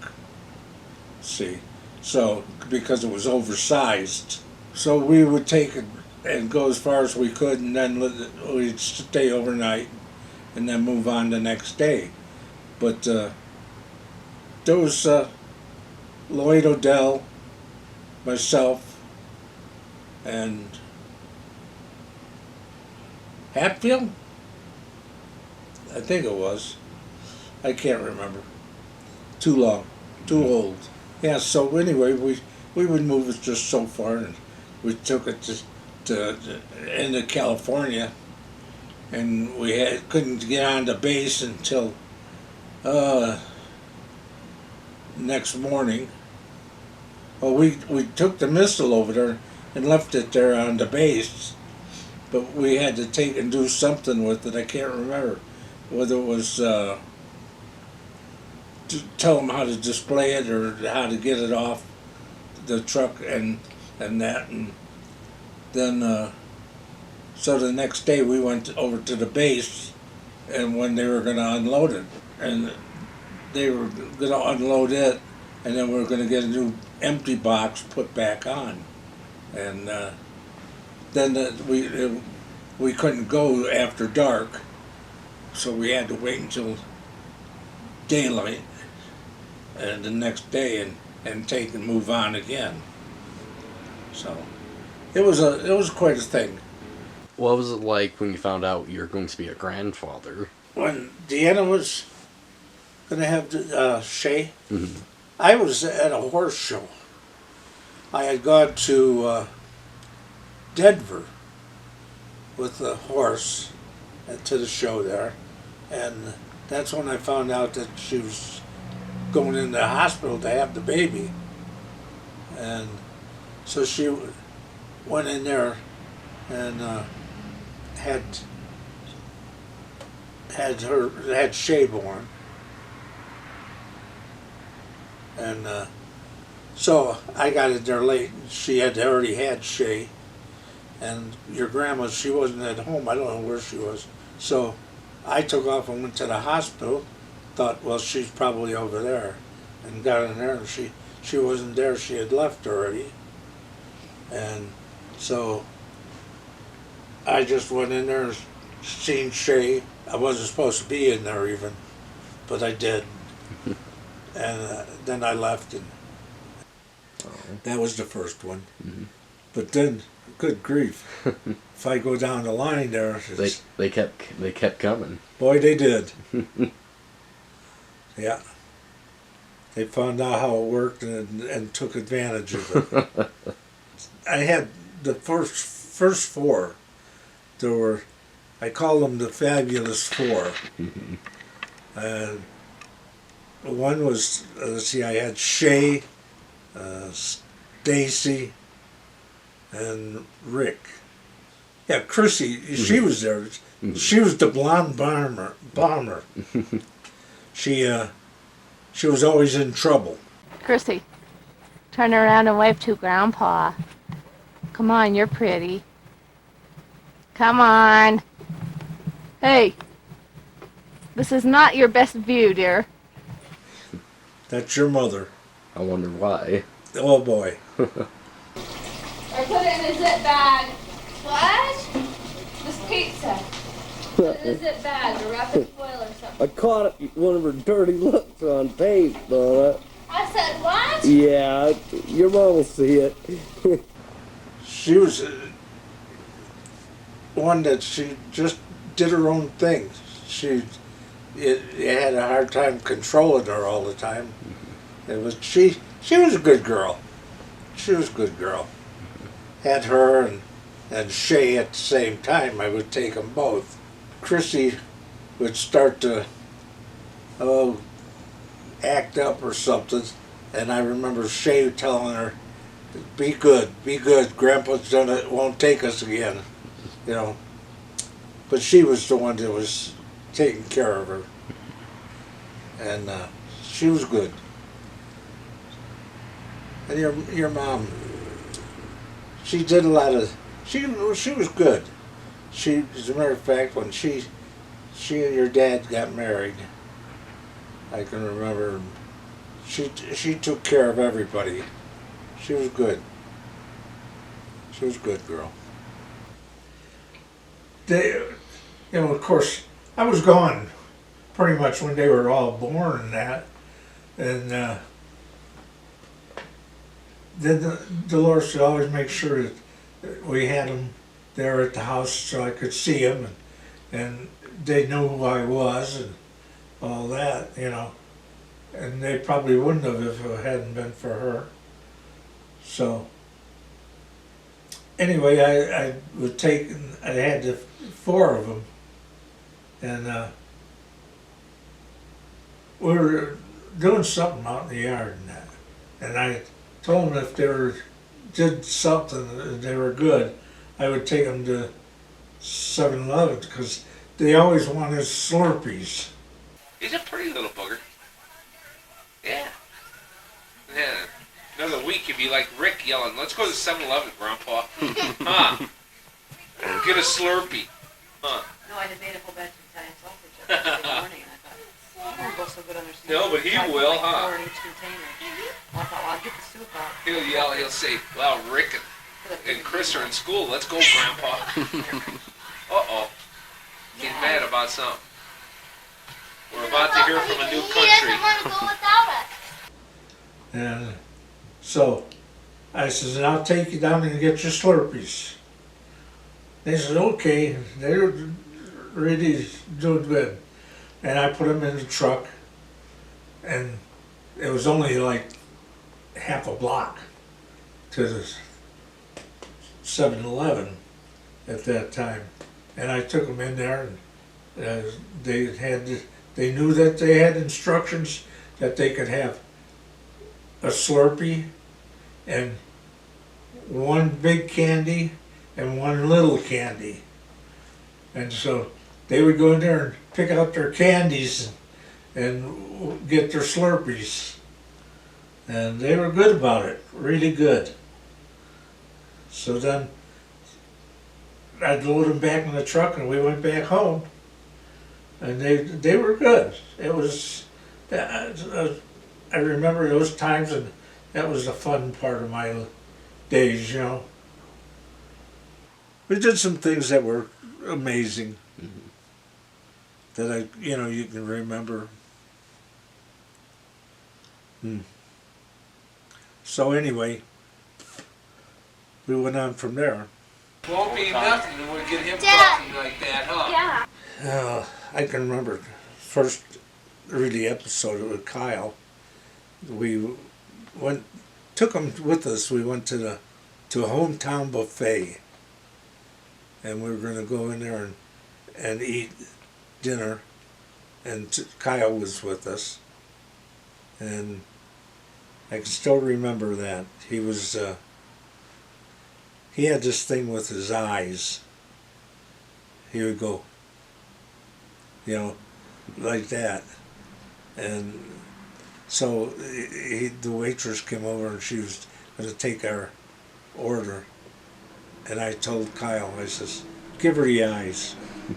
See, so because it was oversized, so we would take it and go as far as we could, and then we'd stay overnight, and then move on the next day. But there was Lloyd Odell, myself, and Hatfield? I think it was. I can't remember. Too long. Too old. Yeah, so anyway, we would move it just so far, and we took it to into California, and we couldn't get on the base until next morning. Well, we took the missile over there and left it there on the base, but we had to take and do something with it. I can't remember whether it was to tell them how to display it or how to get it off the truck and that. And then, so the next day we went over to the base, and when they were going to unload it, and they were going to unload it, and then we were going to get a new empty box put back on. And then we couldn't go after dark, so we had to wait until daylight and the next day and take and move on again. So it was quite a thing. What was it like when you found out you're going to be a grandfather? When Deanna was going to have Shay, Mm-hmm. I was at a horse show. I had gone to Denver with the horse to the show there, and that's when I found out that she was going into the hospital to have the baby. And so she went in there and had Shay born. And so I got in there late. She had already had Shay, and your grandma, she wasn't at home. I don't know where she was. So I took off and went to the hospital. Thought, well, she's probably over there, and got in there, and she wasn't there. She had left already. And so I just went in there, seen Shay. I wasn't supposed to be in there even, but I did. And then I left, and that was the first one. Mm-hmm. But then, good grief, if I go down the line there, They kept coming. boy, they did. Yeah, they found out how it worked and took advantage of it. I had the first four. There were, I call them the fabulous four. And one was, let's see, I had Shay, Stacy, and Rick. Yeah, Chrissy, she was there. She was the blonde bomber. She was always in trouble. Chrissy, turn around and wave to Grandpa. Come on, you're pretty. Come on. Hey, this is not your best view, dear. That's your mother. I wonder why. Oh boy. Or put it in a zip bag. What? This pizza. Put it in a zip bag or wrap it in foil or something. I caught one of her dirty looks on tape on it. I said, what? Yeah, your mom will see it. She was one that she just did her own thing. She had a hard time controlling her all the time. It was she was a good girl. She was a good girl. Had her and Shay at the same time. I would take them both. Chrissy would start to act up or something, and I remember Shay telling her, be good, Grandpa's won't take us again, you know. But she was the one that was taking care of her, and she was good. And your mom, she did a lot of, she was good. She, as a matter of fact, when she and your dad got married, I can remember, she took care of everybody. She was good. She was a good girl. They, of course, I was gone pretty much when they were all born and that, and then Dolores would always make sure that we had them there at the house so I could see them, and they knew who I was and all that, and they probably wouldn't have if it hadn't been for her. So anyway, I would take, I had the 4 of them, and we were doing something out in the yard and that, and told them if they did something and they were good, I would take them to 7-Eleven because they always wanted Slurpees. He's a pretty little booger. Yeah. Yeah. Another week you'd be like Rick yelling, "Let's go to 7-Eleven, Grandpa." Huh? Get a Slurpee. Huh? No, I just made a whole batch of Italian sausage yesterday morning, and I thought, oh, it'll go so good on their soup. No, but he will, huh? 4 in each container. Well, I thought, well, I'll get the soup out. He'll yell, he'll say, "Well, Rick and Chris are in school. Let's go, Grandpa." Uh-oh. He's mad about something. We're about to hear from a new country. He doesn't want to go without us. And so I says, "I'll take you down and get your Slurpees." They said, "Okay." They were really doing good. And I put them in the truck, and it was only like half a block to the 7-Eleven at that time. And I took them in there, and they knew that they had instructions that they could have a Slurpee and one big candy and one little candy. And so they would go in there and pick out their candies and get their Slurpees. And they were good about it, really good. So then I'd load them back in the truck and we went back home. And they were good. It was, I remember those times, and that was the fun part of my days, you know. We did some things that were amazing that you can remember. So anyway, we went on from there. Won't be nothing when we get him talking like that, huh? Yeah. I can remember first really episode with Kyle. We took him with us. We went to a hometown buffet, and we were going to go in there and eat dinner. And Kyle was with us, and I can still remember that he was. He had this thing with his eyes. He would go, like that. And so the waitress came over and she was going to take our order. And I told Kyle, I says, "Give her the eyes."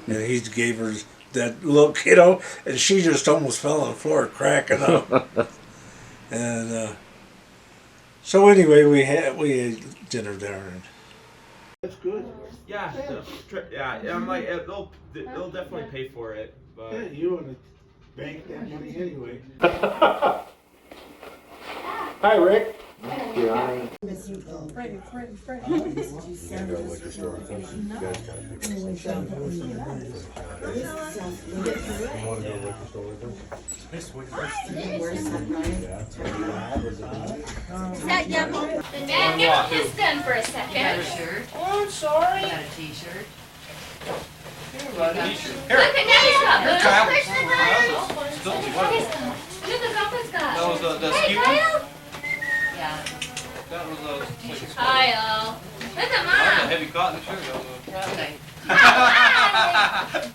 And he gave her that look, and she just almost fell on the floor cracking up. And so anyway, we ate dinner there. And That's good. Yeah, I'm like, they'll definitely pay for it, but. Yeah, you want to bank that money anyway. Hi, Rick. Yeah. Is that yummy? Dad, get this done for a second. You got a shirt? Oh, I'm sorry. You got a t-shirt? Look at Daddy's Here, Kyle. Look at Grandpa's got. That was the Hey, ski one? Kyle. Yeah. That was like a sweater. Kyle. Look at That was a Mom. heavy cotton shirt. That was Okay.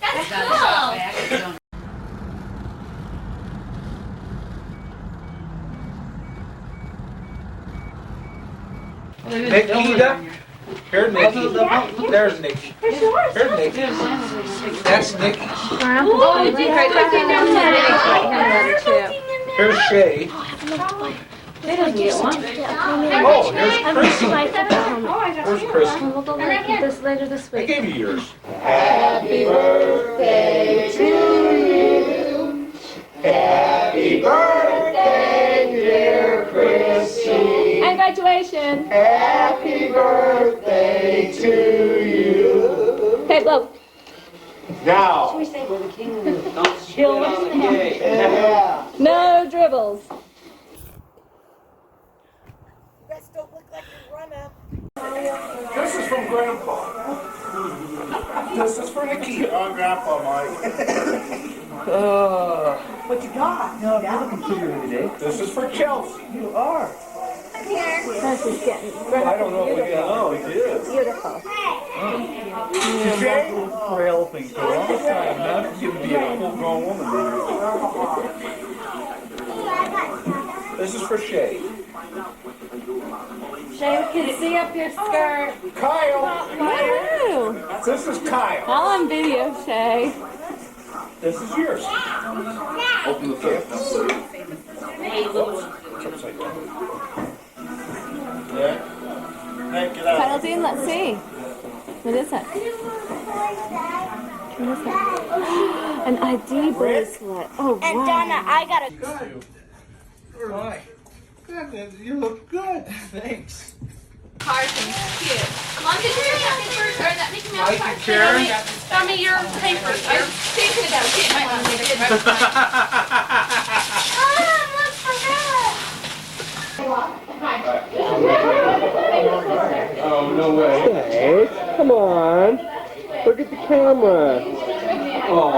That's Got a shop cool. back. You don't Nikita? Here's Nikki. There's Nikki. Here's Nikki. That's Nikki. Oh, did you guys Here's Shay. Oh, here's Chrissy. Where's Chrissy? We'll go look at this later this I week. gave you yours. Happy birthday to you. Happy birthday, dear Chrissy. Congratulations. Happy birthday to you. Okay, blow. Now. we say we're the king of the don't spit on the cake. Yeah. No dribbles. This is from Grandpa. This is for Nikki. Oh, Grandpa, Mike. What you got? No, you're looking prettier today. This is for Chelsea. You are. This is getting I don't know if we get on. It is. beautiful. Frail thing for a long time. Now you can be a full-grown woman. This is for Shay. Shay, we can see up your skirt. Kyle! Woohoo! This is Kyle. All on video, Shay. This is yours. Open the gift. Yeah. Hey, get out. Cuddle Dean, let's see. What is it? What is that? An ID bracelet. Oh, wow. And Donna, I got a... Hi. Good, you look good. Thanks. Cards and cute. Come on, get your papers or that Mickey Mouse Mike card. and Karen. Show me your papers. I was thinking about getting my own papers. Oh, no way. Hey, come on. Look at the camera. Oh.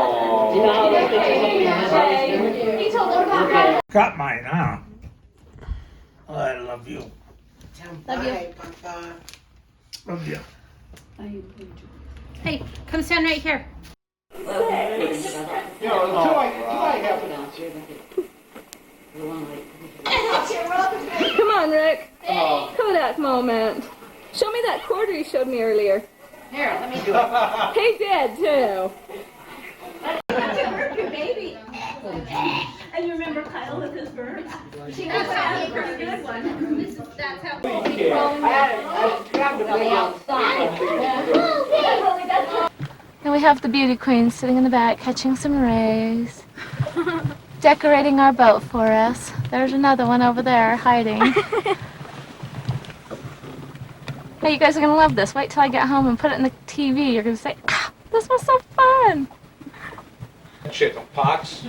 Got mine, huh? I love you. Love you. Love you. Hey, come stand right here. You know, until I have Come on, Rick. Kodak moment. Show me that quarter you showed me earlier. Here, let me do it. He did, too. Baby. And you remember Kyle with his birds? She knows how to pretty good one. That's how And we have the beauty queen sitting in the back catching some rays, decorating our boat for us. There's another one over there hiding. Hey, you guys are gonna love this. Wait till I get home and put it in the TV. You're gonna say, ah, this was so fun. chicken pox.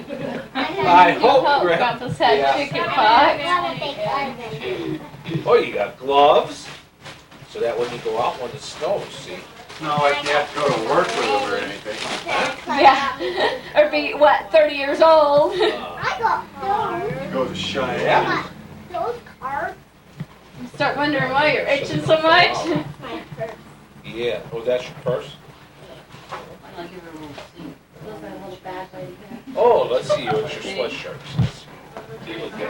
I hope Grandpa's had chicken pox. Oh, you got gloves? So that when you go out when it snows, see? No, I can't go to work with them or anything. Yeah. Or be, what, 30 years old? I got those. Go to Cheyenne. Yeah. Those cards. Start wondering why you're itching so much. Yeah. Oh, that's your purse? Oh, let's see. What's your sweatshirt? You look good.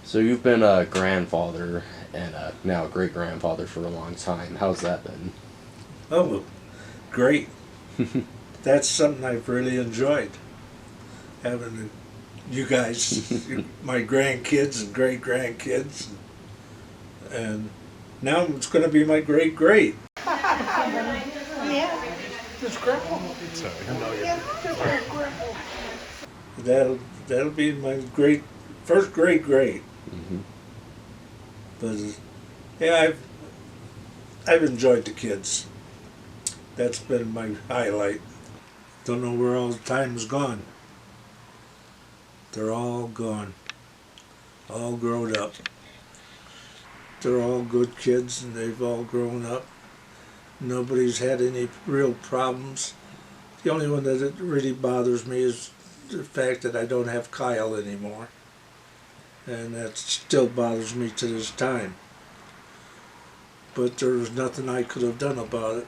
So you've been a grandfather and now a great-grandfather for a long time. How's that been? Oh, great. That's something I've really enjoyed. Having you guys, my grandkids and great-grandkids. And now it's going to be my great-great. It's grandpa. That'll be my first great-great. Mm-hmm. But yeah, I've enjoyed the kids. That's been my highlight. Don't know where all the time's gone. They're all gone. All grown up. They're all good kids and they've all grown up. Nobody's had any real problems. The only one that really bothers me is the fact that I don't have Kyle anymore. And that still bothers me to this time. But there was nothing I could have done about it.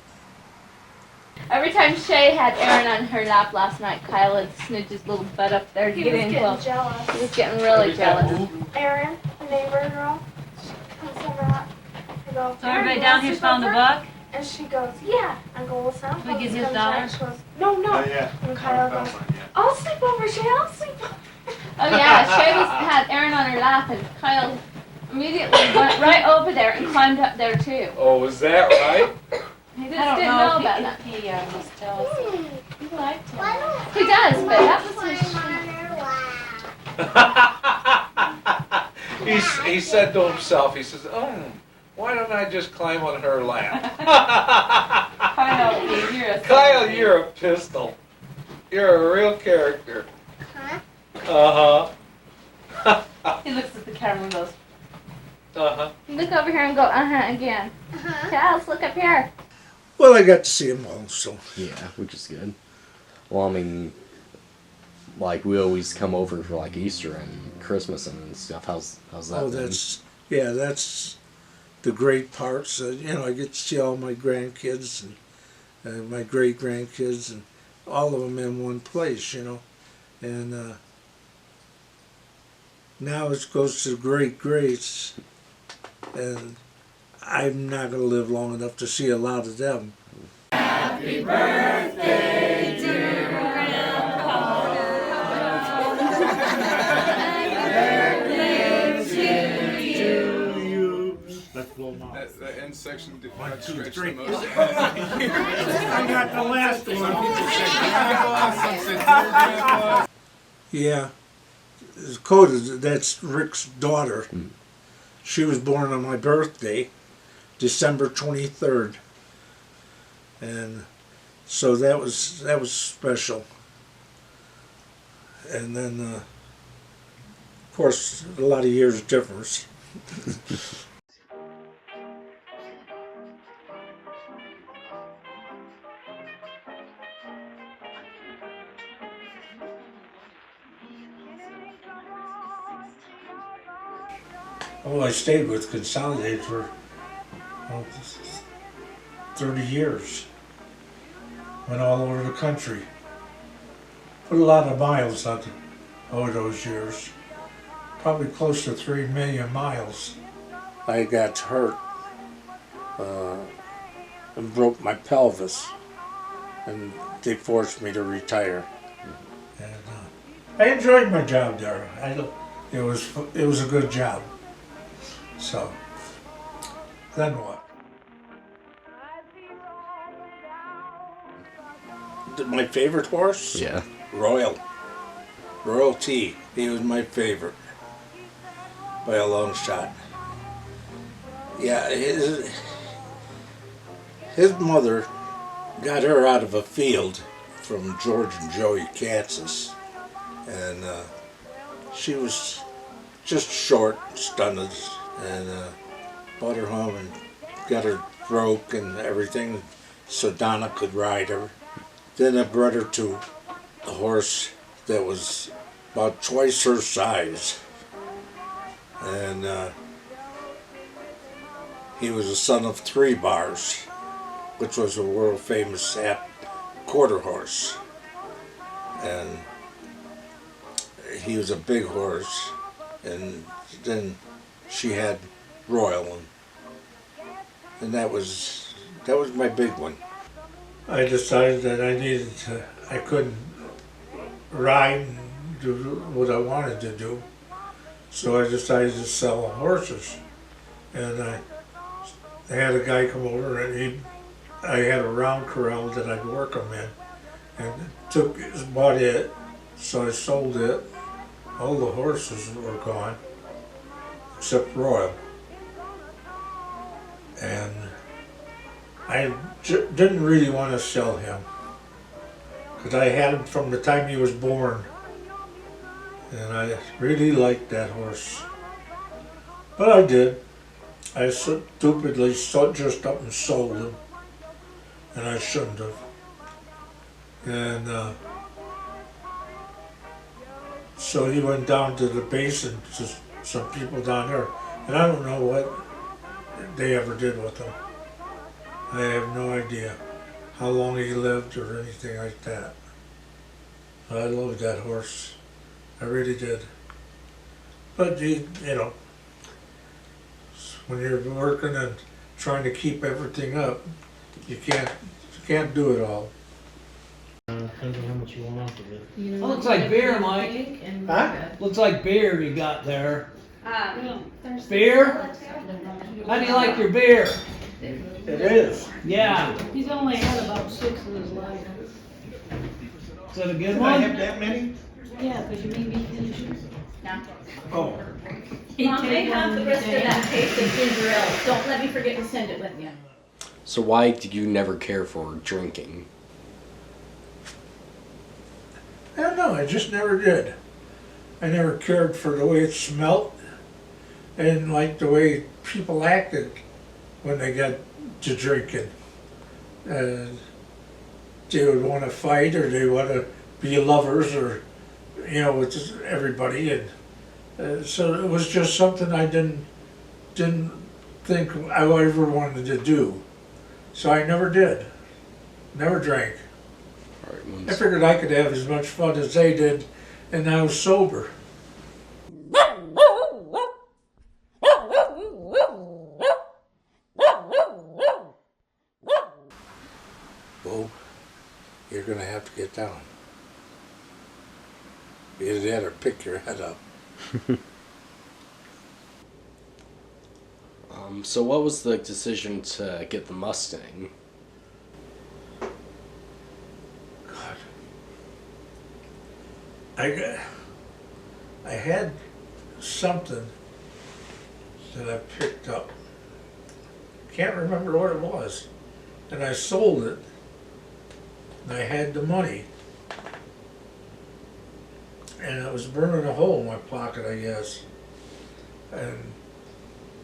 Every time Shay had Aaron on her lap last night, Kyle would snooze his little butt up there to get in close. Jealous. He was getting really jealous. Erin, the neighbor girl, comes over. I go, So everybody down here's found the book? and she goes, yeah. I go, well, sounds Can we give you comes $1? back, she goes, no. yeah. And Kyle goes, I'll sleep over, Shay, I'll sleep over. Oh yeah, Shay had Aaron on her lap and Kyle immediately went right over there and climbed up there too. Oh, is that right? He just I don't didn't know know if about that. he was jealous. He liked him. Why don't He does, but that was climb his on her lap? He said to himself, he says, why don't I just climb on her lap? Kyle, you're a Kyle, you're a pistol. You're a real character. Huh? Uh-huh. He looks at the camera and goes, Look over here and go, again. Charles, look up here. Well, I got to see them all, so. Yeah, which is good. Well, I mean, like we always come over for like Easter and Christmas and stuff. How's that? Oh, that's the great parts. You know, I get to see all my grandkids and my great grandkids and all of them in one place. You know, and now it goes to the great greats, and I'm not going to live long enough to see a lot of them. Happy birthday, dear Grandpa. Let's blow them off. The end section did One, not two, stretch three. the most. I got the last one. Yeah, Dakota, that's Rick's daughter. She was born on my birthday, December 23rd, and so that was special. And then, of course, a lot of years difference. Oh, I stayed with Consolidated for 30 years. Went all over the country. Put a lot of miles on over those years. Probably close to 3 million miles. I got hurt and broke my pelvis, and they forced me to retire. And I enjoyed my job there. It was a good job. So, then what? My favorite horse? Yeah. Royalty. He was my favorite. By a long shot. Yeah, his mother got her out of a field from George and Joey Kansas. And she was just short, stunted. And brought her home and got her broke and everything so Donna could ride her. Then I brought her to a horse that was about twice her size. And he was a son of 3 Bars, which was a world famous quarter horse. And he was a big horse. And then she had Royal, and that was my big one. I decided that I couldn't ride and do what I wanted to do, so I decided to sell horses. And I had a guy come over, and I had a round corral that I'd work him in, and bought it, so I sold it. All the horses were gone, except Royal. And I didn't really want to sell him, because I had him from the time he was born, and I really liked that horse. But I did. I stupidly just up and sold him, and I shouldn't have. And so he went down to the basin to some people down there, and I don't know what they ever did with him. I have no idea how long he lived or anything like that. I loved that horse. I really did. But you know, when you're working and trying to keep everything up, you can't do it all. Depends on how much you want off of it. Well, looks like beer, Mike. Huh? Looks like beer you got there. There's Beer? How do you like your beer? It is. Yeah. He's only had about 6 in his life. Is that a good Did I have one? that many? Yeah, because you made me finish it. Oh. Mom, I have the rest of that case of ginger ale. Don't let me forget to send it with you. So why did you never care for drinking? I don't know, I just never did. I never cared for the way it smelled. I didn't like the way people acted when they got to drinking. They would want to fight, or they want to be lovers, or with just everybody, and so it was just something I didn't think I ever wanted to do. So I never did. Never drank. I figured I could have as much fun as they did, and I was sober. Bo, you're gonna have to get down. Either that or pick your head up. So what was the decision to get the Mustang? God. I had something that I picked up. Can't remember what it was. And I sold it. And I had the money. And it was burning a hole in my pocket, I guess. And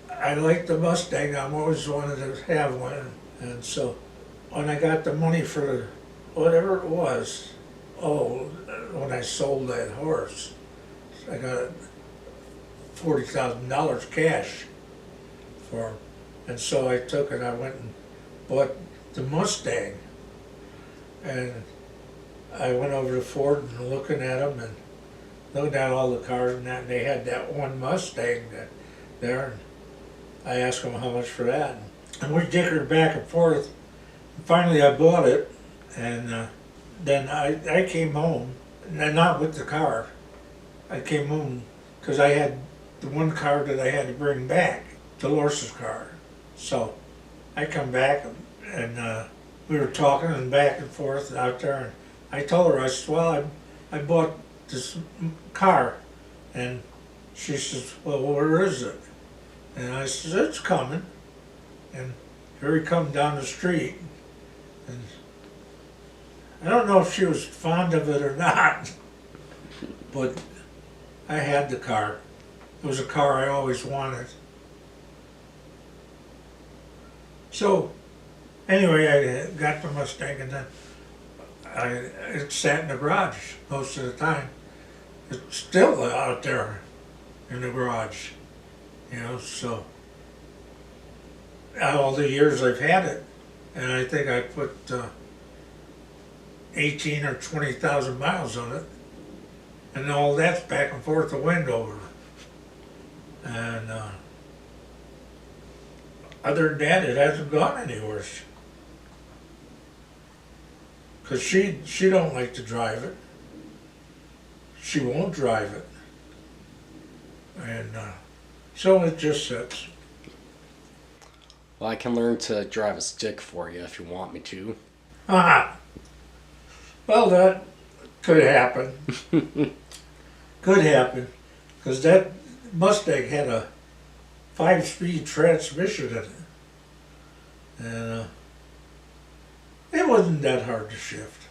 I liked the Mustang. I've always wanted to have one. And so when I got the money for whatever it was, when I sold that horse, I got $40,000 cash for him. And so I took it, I went and bought the Mustang. And I went over to Ford and looking at them and looking at all the cars and that, and they had that one Mustang there. And I asked them how much for that. And we dickered back and forth. And finally I bought it, and then I came home, and not with the car. I came home because I had the one car that I had to bring back, Dolores' car. So I come back, and we were talking and back and forth out there, and I told her, I said, well, I bought this car. And she says, well, where is it? And I said, it's coming. And here he come down the street. And I don't know if she was fond of it or not, but I had the car. It was a car I always wanted. So anyway, I got the Mustang, and then it sat in the garage most of the time. It's still out there in the garage, so all the years I've had it, and I think I put 18 or 20,000 miles on it, and all that's back and forth to Wendover. And other than that, it hasn't gone anywhere. Because she don't like to drive it. She won't drive it. And so it just sits. Well, I can learn to drive a stick for you if you want me to. Well, that could happen. Could happen. Because that Mustang had a 5-speed transmission in it. And it wasn't that hard to shift.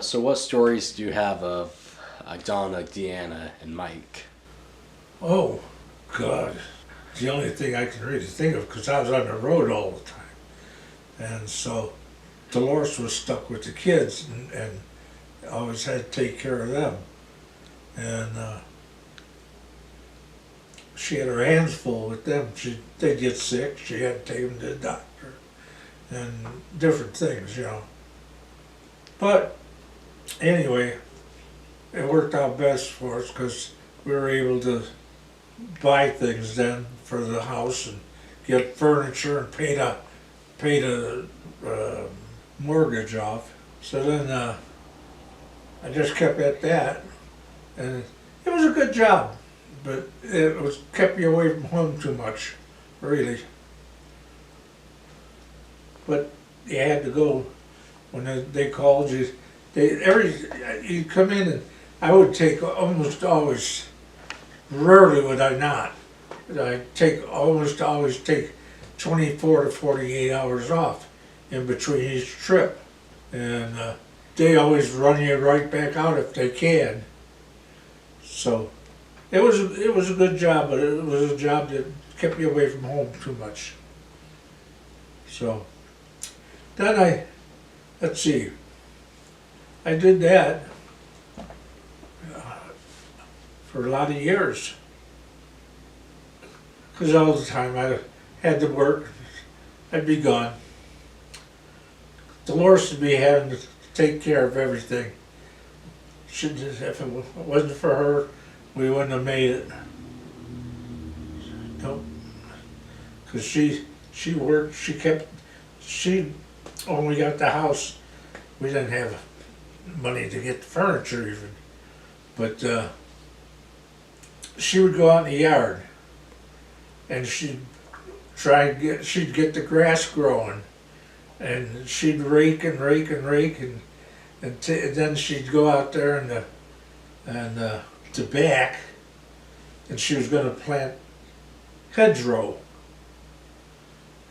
So what stories do you have of Donna, Deanna, and Mike? Oh, God. It's the only thing I can really think of, because I was on the road all the time. And so Dolores was stuck with the kids, and always had to take care of them. And she had her hands full with them. They'd get sick, she had to take them to the doctor, and different things, But anyway, it worked out best for us because we were able to buy things then for the house and get furniture and pay the mortgage off. So then I just kept at that, and it was a good job, but it kept you away from home too much, really. But you had to go when they called you. You come in, and I would take almost always. Rarely would I not. I almost always take 24 to 48 hours off in between each trip, and they always run you right back out if they can. So It was a good job, but it was a job that kept me away from home too much. So then let's see, I did that for a lot of years. Because all the time I had to work, I'd be gone. Dolores would be having to take care of everything. If it wasn't for her, we wouldn't have made it. Nope. Because she worked, she only got the house. We didn't have money to get the furniture even. But she would go out in the yard and she'd get the grass growing, and she'd rake and rake and rake, and then she'd go out there and to back, and she was going to plant hedgerow.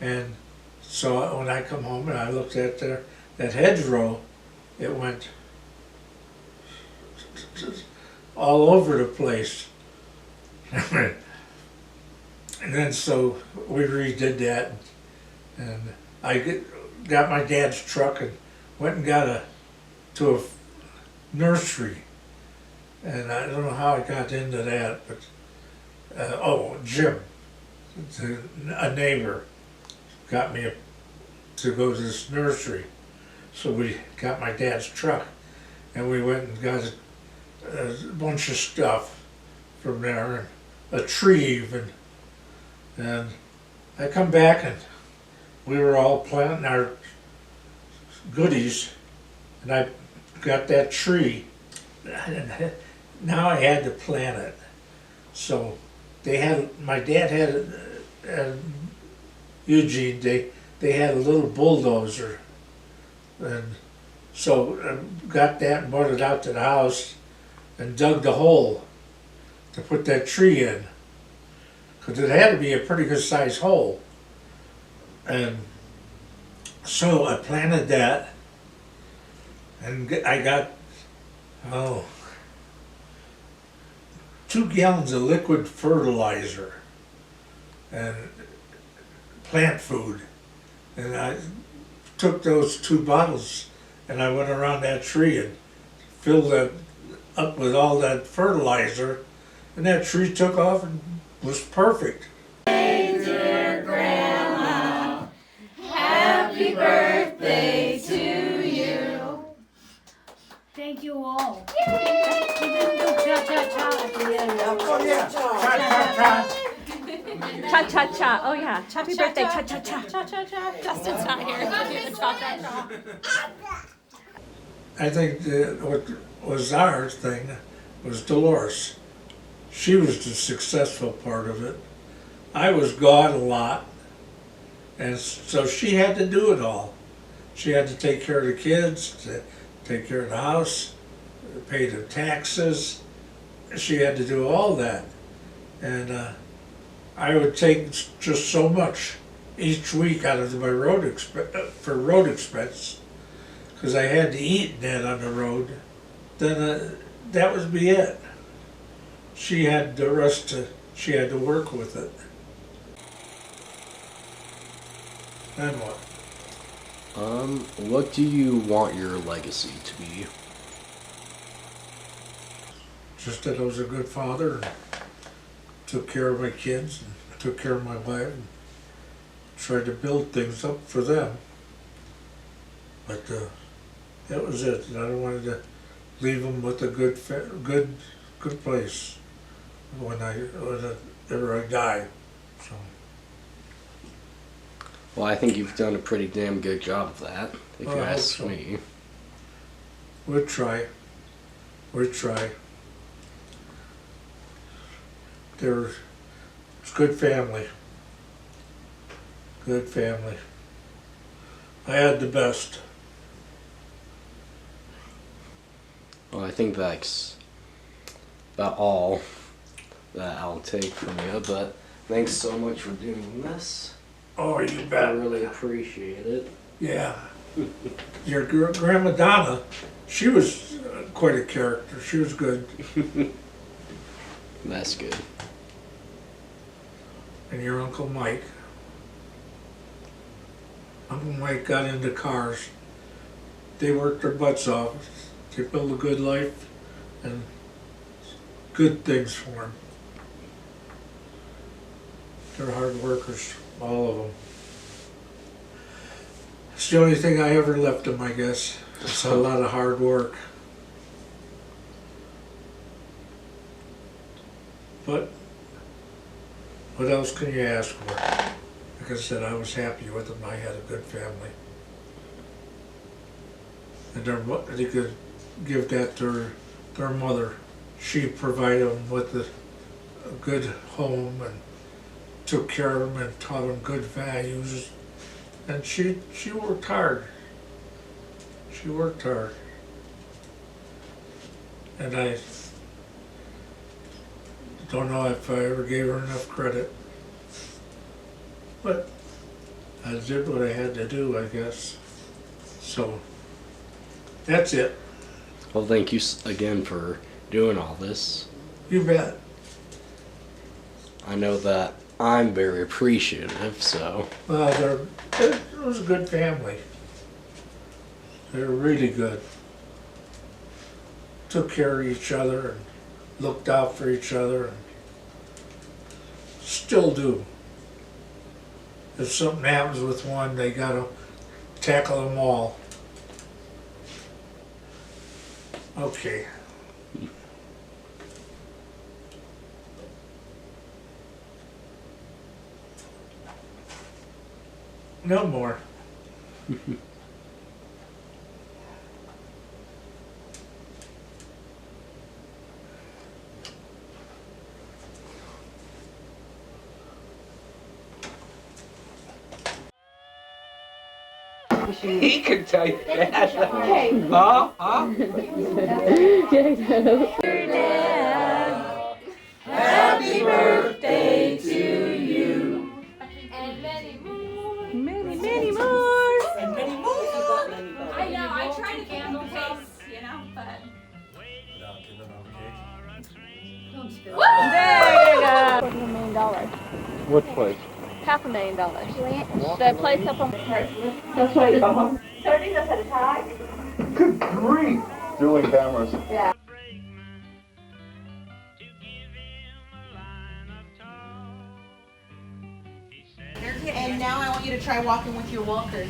And so when I come home and I looked at that hedgerow, it went all over the place. And then so we redid that, and I got my dad's truck and went and got to a nursery. And I don't know how I got into that, but Jim, a neighbor, got me to go to this nursery. So we got my dad's truck and we went and got a bunch of stuff from there, and a tree even. And I come back and we were all planting our goodies, and I got that tree. Now I had to plant it. So my dad had Eugene, they had a little bulldozer, and so I got that and brought it out to the house and dug the hole to put that tree in. Because it had to be a pretty good sized hole. And so I planted that, and I got, 2 gallons of liquid fertilizer and plant food. And I took those 2 bottles and I went around that tree and filled it up with all that fertilizer, and that tree took off and was perfect. Hey, dear Grandma, happy birthday to you. Thank you all. Oh, yeah. Cha cha cha. Oh yeah. Happy birthday. Cha cha cha. Cha cha cha. Justin's not here. Cha cha cha. I think what was our thing was Dolores. She was the successful part of it. I was gone a lot, and so she had to do it all. She had to take care of the kids, to take care of the house, pay the taxes. She had to do all that. And I would take just so much each week out of my road expense, because I had to eat that on the road. Then that would be it. She had the rest she had to work with it. Then what? What do you want your legacy to be? Just that I was a good father and took care of my kids and took care of my wife and tried to build things up for them. But that was it. And I wanted to leave them with a good place whenever I die. So. Well, I think you've done a pretty damn good job of that, if you ask so. me. We'll try. We'll try. It's good family. Good family. I had the best. Well, I think that's about all that I'll take from you, but thanks so much for doing this. Oh, you bet. I really appreciate it. Yeah. Your Grandma Donna, she was quite a character. She was good. That's good. And your Uncle Mike. Uncle Mike got into cars. They worked their butts off. They built a good life and good things for them. They're hard workers, all of them. It's the only thing I ever left them, I guess. It's a lot of hard work. But what else can you ask for? Like I said, I was happy with them. I had a good family. And they could give that to their mother. She provided them with a good home and took care of them and taught them good values. And she worked hard. She worked hard. And I don't know if I ever gave her enough credit. But I did what I had to do, I guess. So, that's it. Well, thank you again for doing all this. You bet. I know that I'm very appreciative, so. Well, it was a good family. They were really good. Took care of each other and looked out for each other and still do. If something happens with one, they gotta tackle them all. Okay. No more. He can take that. Happy birthday to you. And many more. Many more. And many more. I know, I tried to give him a case, you know, but. Don't spill it. There you go. $250,000. What place? $500,000. The place up on That's right. Starting us at a time. Good grief. Dueling cameras. Yeah. And now I want you to try walking with your walker.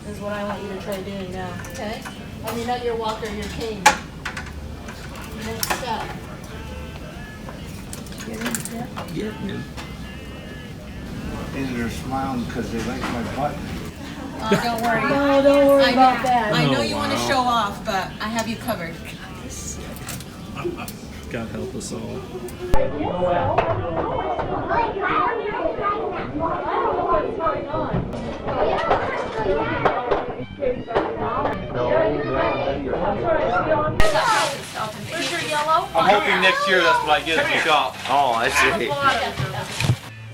Is what I want you to try doing now. Okay? I mean, not your walker, your cane. Next step. Yeah. And they're smiling because they like my butt. Don't worry. No, don't worry about that. I know you want to show off, but I have you covered. God help us all. Where's your yellow? I'm hoping next year that's what I get at the shop. Oh, I see.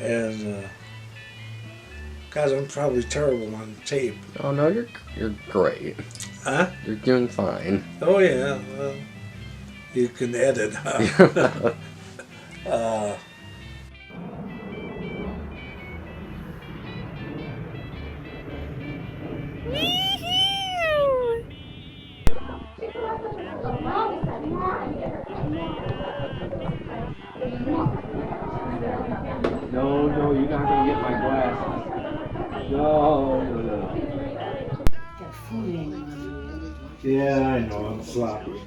And guys, I'm probably terrible on tape. Oh no, you're great. Huh? You're doing fine. Oh yeah. Well, you can edit, huh? No, you're not gonna get my glasses. No. Got food in. Yeah, I know, I'm sloppy.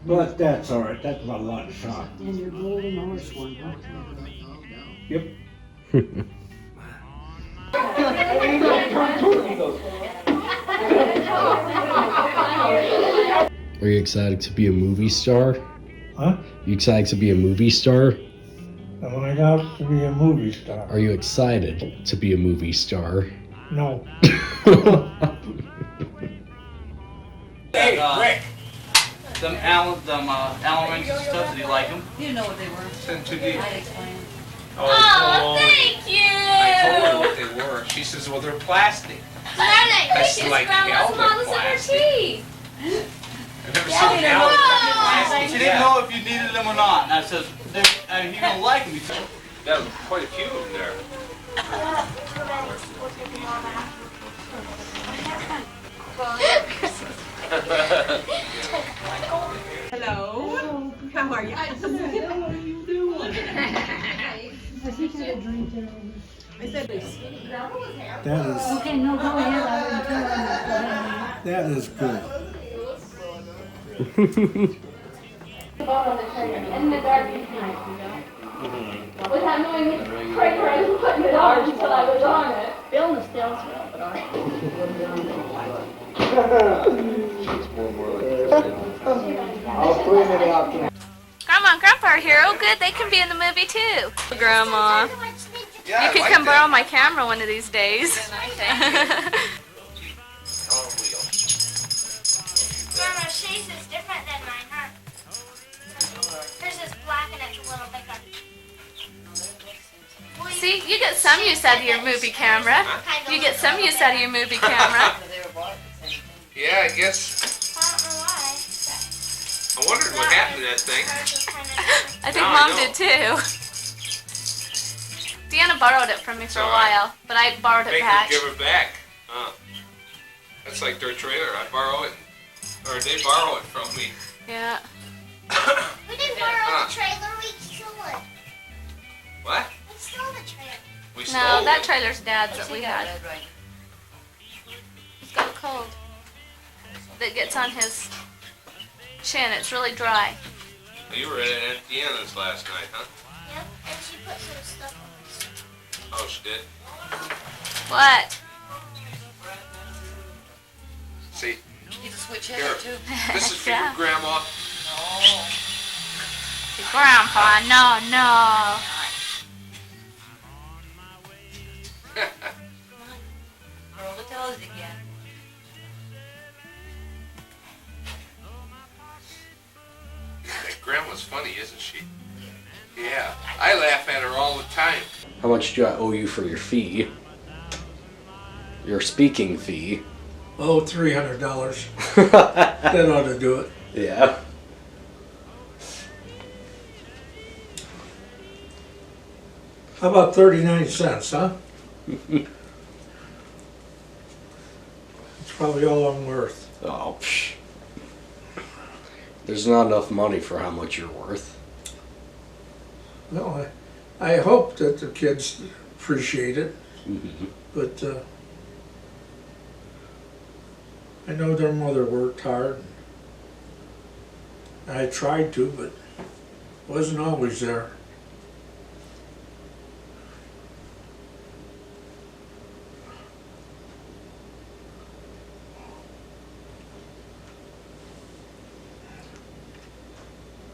But that's all right. That's my lunch, huh? And your golden horse one, huh? Yep. Are you excited to be a movie star? Huh? You excited to be a movie star? Am I out to be a movie star? Are you excited to be a movie star? No. Hey, Rick. Them elements and stuff, did you like them? You know what they were. Send too deep. I explained. Oh, thank you! I told her what they were. She says, well, they're plastic. What are they? That's It's like Grandma's Elder models of her plastic. teeth. I've never seen an Elder plastic. didn't know if you needed them or not. And I said, you don't like them. He said, That was quite a few of them there. Hello. How are you? I think I had a drink there. I said, That is, Okay, no, go ahead. that is good. In the dark tonight. Without knowing which breaker I was putting it on until I was on it. Bill and Estelle smell it, all right? I'll clean it up. Grandma and Grandpa are here. Oh, good. They can be in the movie too. Grandma, Yeah, you could come borrow my camera one of these days. Grandma, Shay's is different than mine, huh? Hers is black and it's a little thicker. See, you get some use out of your movie camera. You get some use out of your movie camera. Yeah, I guess. I don't know why. I wondered what happened to that thing. I think Now I Mom know. did too. Deanna borrowed it from me for a while, but I borrowed it Make back. her give it back. Huh. That's like their trailer. I borrow it, or they borrow it from me. Yeah. We didn't borrow the trailer, we stole it. What? We stole the trailer. We stole No, that it. trailer's Dad's that we had. He's got a cold that gets on his chin. It's really dry. You were at Aunt Deanna's last night, huh? Yep, and she put some stuff on us. Oh, she did? What? See, You switch here. it too. This is for Yeah. your grandma. Grandpa, no. Roll the toes again. That grandma's funny, isn't she? Yeah, I laugh at her all the time. How much do I owe you for your fee? Your speaking fee. Oh, $300. That ought to do it. Yeah. How about 39 cents, huh? It's probably all I'm worth. Oh, psh. There's not enough money for how much you're worth. Well, I hope that the kids appreciate it, but I know their mother worked hard. I tried to, but wasn't always there.